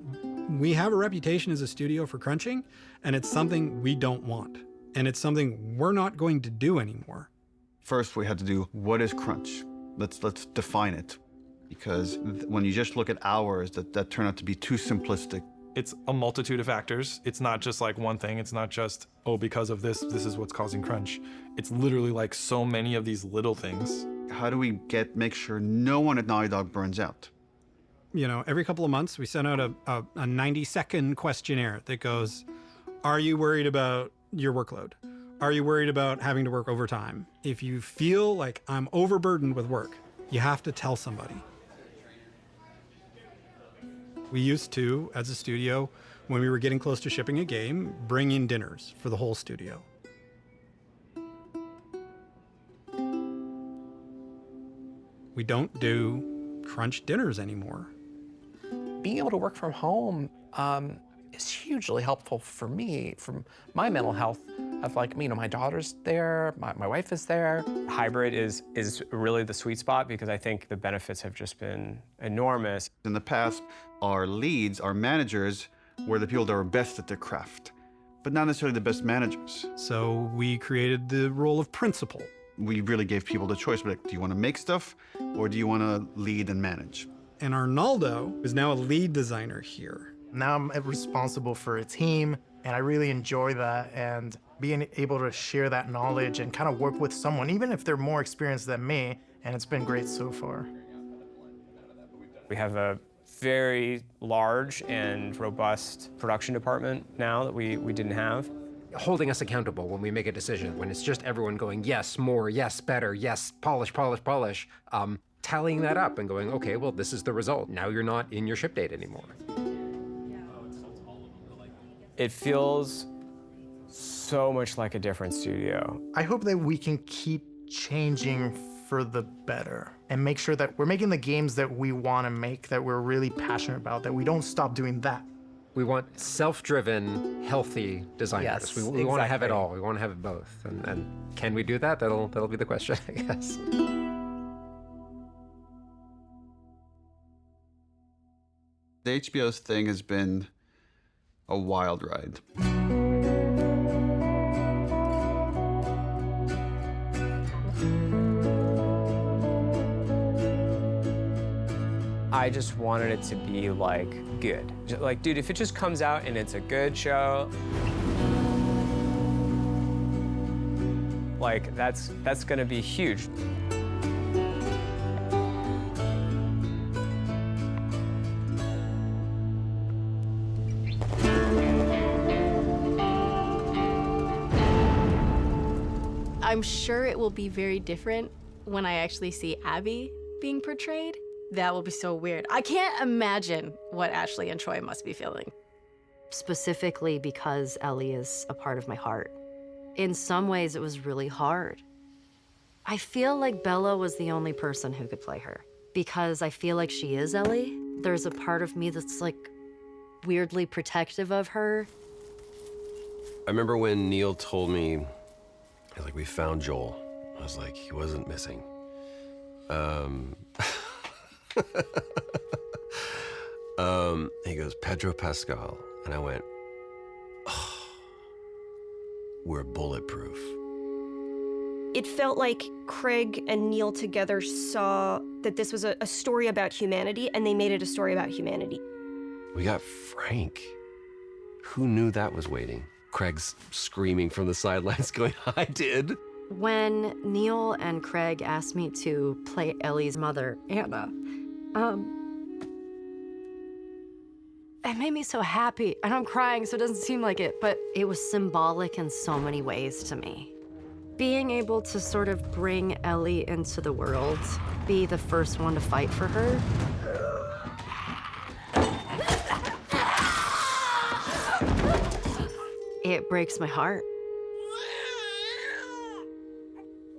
we have a reputation as a studio for crunching, and it's something we don't want. And it's something we're not going to do anymore. First, we had to do, what is crunch? Let's define it. Because when you just look at hours, that turned out to be too simplistic. It's a multitude of factors. It's not just like one thing. It's not just, oh, because of this is what's causing crunch. It's literally like so many of these little things. How do we make sure no one at Naughty Dog burns out? You know, every couple of months, we send out a 90-second questionnaire that goes, are you worried about your workload? Are you worried about having to work overtime? If you feel like I'm overburdened with work, you have to tell somebody. We used to, as a studio, when we were getting close to shipping a game, bring in dinners for the whole studio. We don't do crunch dinners anymore. Being able to work from home is hugely helpful for me, from my mental health of like, you know, my daughter's there, my wife is there. Hybrid is really the sweet spot because I think the benefits have just been enormous. In the past, our leads, our managers, were the people that were best at their craft, but not necessarily the best managers. So we created the role of principal. We really gave people the choice, like, do you want to make stuff or do you want to lead and manage? And Arnaldo is now a lead designer here. Now I'm responsible for a team, and I really enjoy that, and being able to share that knowledge and kind of work with someone, even if they're more experienced than me, and it's been great so far. We have a very large and robust production department now that we didn't have. Holding us accountable when we make a decision, when it's just everyone going, yes, more, yes, better, yes, polish, polish, polish, tallying that up and going, okay, well, this is the result. Now you're not in your ship date anymore. It feels so much like a different studio. I hope that we can keep changing for the better and make sure that we're making the games that we want to make, that we're really passionate about, that we don't stop doing that. We want self-driven, healthy designers. Yes, we want to have it all. We want to have it both. And can we do that? That'll be the question, I guess. The HBO's thing has been a wild ride. I just wanted it to be like good. Like, dude, if it just comes out and it's a good show, like that's gonna be huge. I'm sure it will be very different when I actually see Abby being portrayed. That will be so weird. I can't imagine what Ashley and Troy must be feeling. Specifically because Ellie is a part of my heart. In some ways, it was really hard. I feel like Bella was the only person who could play her because I feel like she is Ellie. There's a part of me that's like weirdly protective of her. I remember when Neil told me, like, we found Joel. I was like, he wasn't missing. He goes, Pedro Pascal. And I went, oh, we're bulletproof. It felt like Craig and Neil together saw that this was a story about humanity, and they made it a story about humanity. We got Frank. Who knew that was waiting? Craig's screaming from the sidelines going, I did. When Neil and Craig asked me to play Ellie's mother, Anna, it made me so happy. And I'm crying, so it doesn't seem like it, but it was symbolic in so many ways to me. Being able to sort of bring Ellie into the world, be the first one to fight for her. It breaks my heart.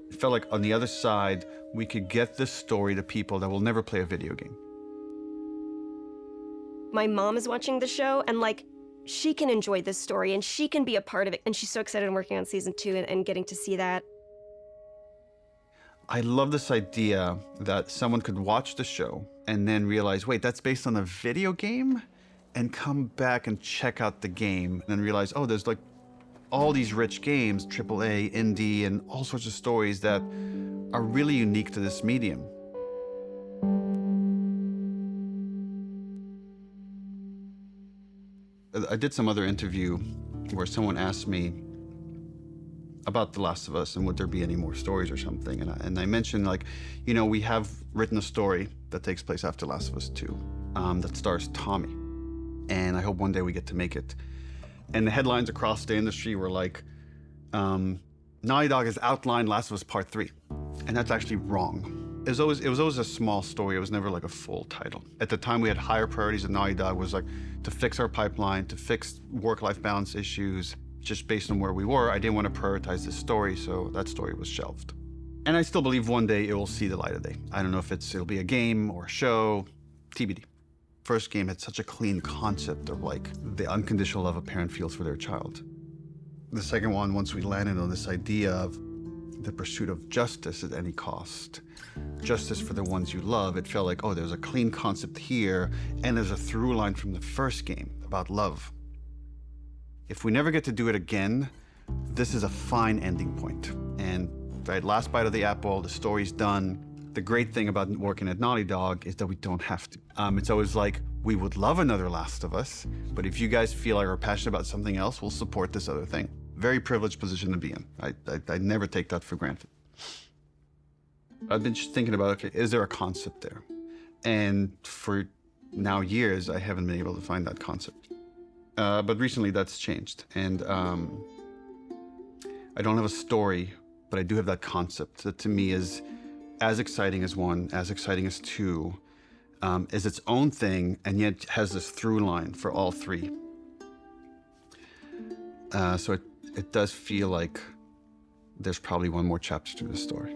It felt like on the other side, we could get this story to people that will never play a video game. My mom is watching the show, and like, she can enjoy this story and she can be a part of it. And she's so excited I'm working on season 2 and getting to see that. I love this idea that someone could watch the show and then realize, wait, that's based on a video game? And come back and check out the game and then realize, oh, there's like all these rich games, AAA, indie, and all sorts of stories that are really unique to this medium. I did some other interview where someone asked me about The Last of Us and would there be any more stories or something. And I mentioned, like, you know, we have written a story that takes place after Last of Us 2 that stars Tommy. And I hope one day we get to make it. And the headlines across the industry were like, Naughty Dog has outlined Last of Us Part 3. And that's actually wrong. It was always a small story. It was never like a full title. At the time, we had higher priorities at Naughty Dog, was like to fix our pipeline, to fix work-life balance issues. Just based on where we were, I didn't want to prioritize this story, so that story was shelved. And I still believe one day it will see the light of day. I don't know if it'll be a game or a show, TBD. First game had such a clean concept of like the unconditional love a parent feels for their child. The second one, once we landed on this idea of the pursuit of justice at any cost, justice for the ones you love, it felt like, oh, there's a clean concept here, and there's a through line from the first game about love. If we never get to do it again, this is a fine ending point. And right, last bite of the apple, the story's done. The great thing about working at Naughty Dog is that we don't have to. It's always like, we would love another Last of Us, but if you guys feel like we're passionate about something else, we'll support this other thing. Very privileged position to be in. I never take that for granted. I've been just thinking about, okay, is there a concept there? And for now years, I haven't been able to find that concept. But recently that's changed. And I don't have a story, but I do have that concept that to me is as exciting as 1, as exciting as 2, is its own thing, and yet has this through line for all 3. So it does feel like there's probably one more chapter to the story.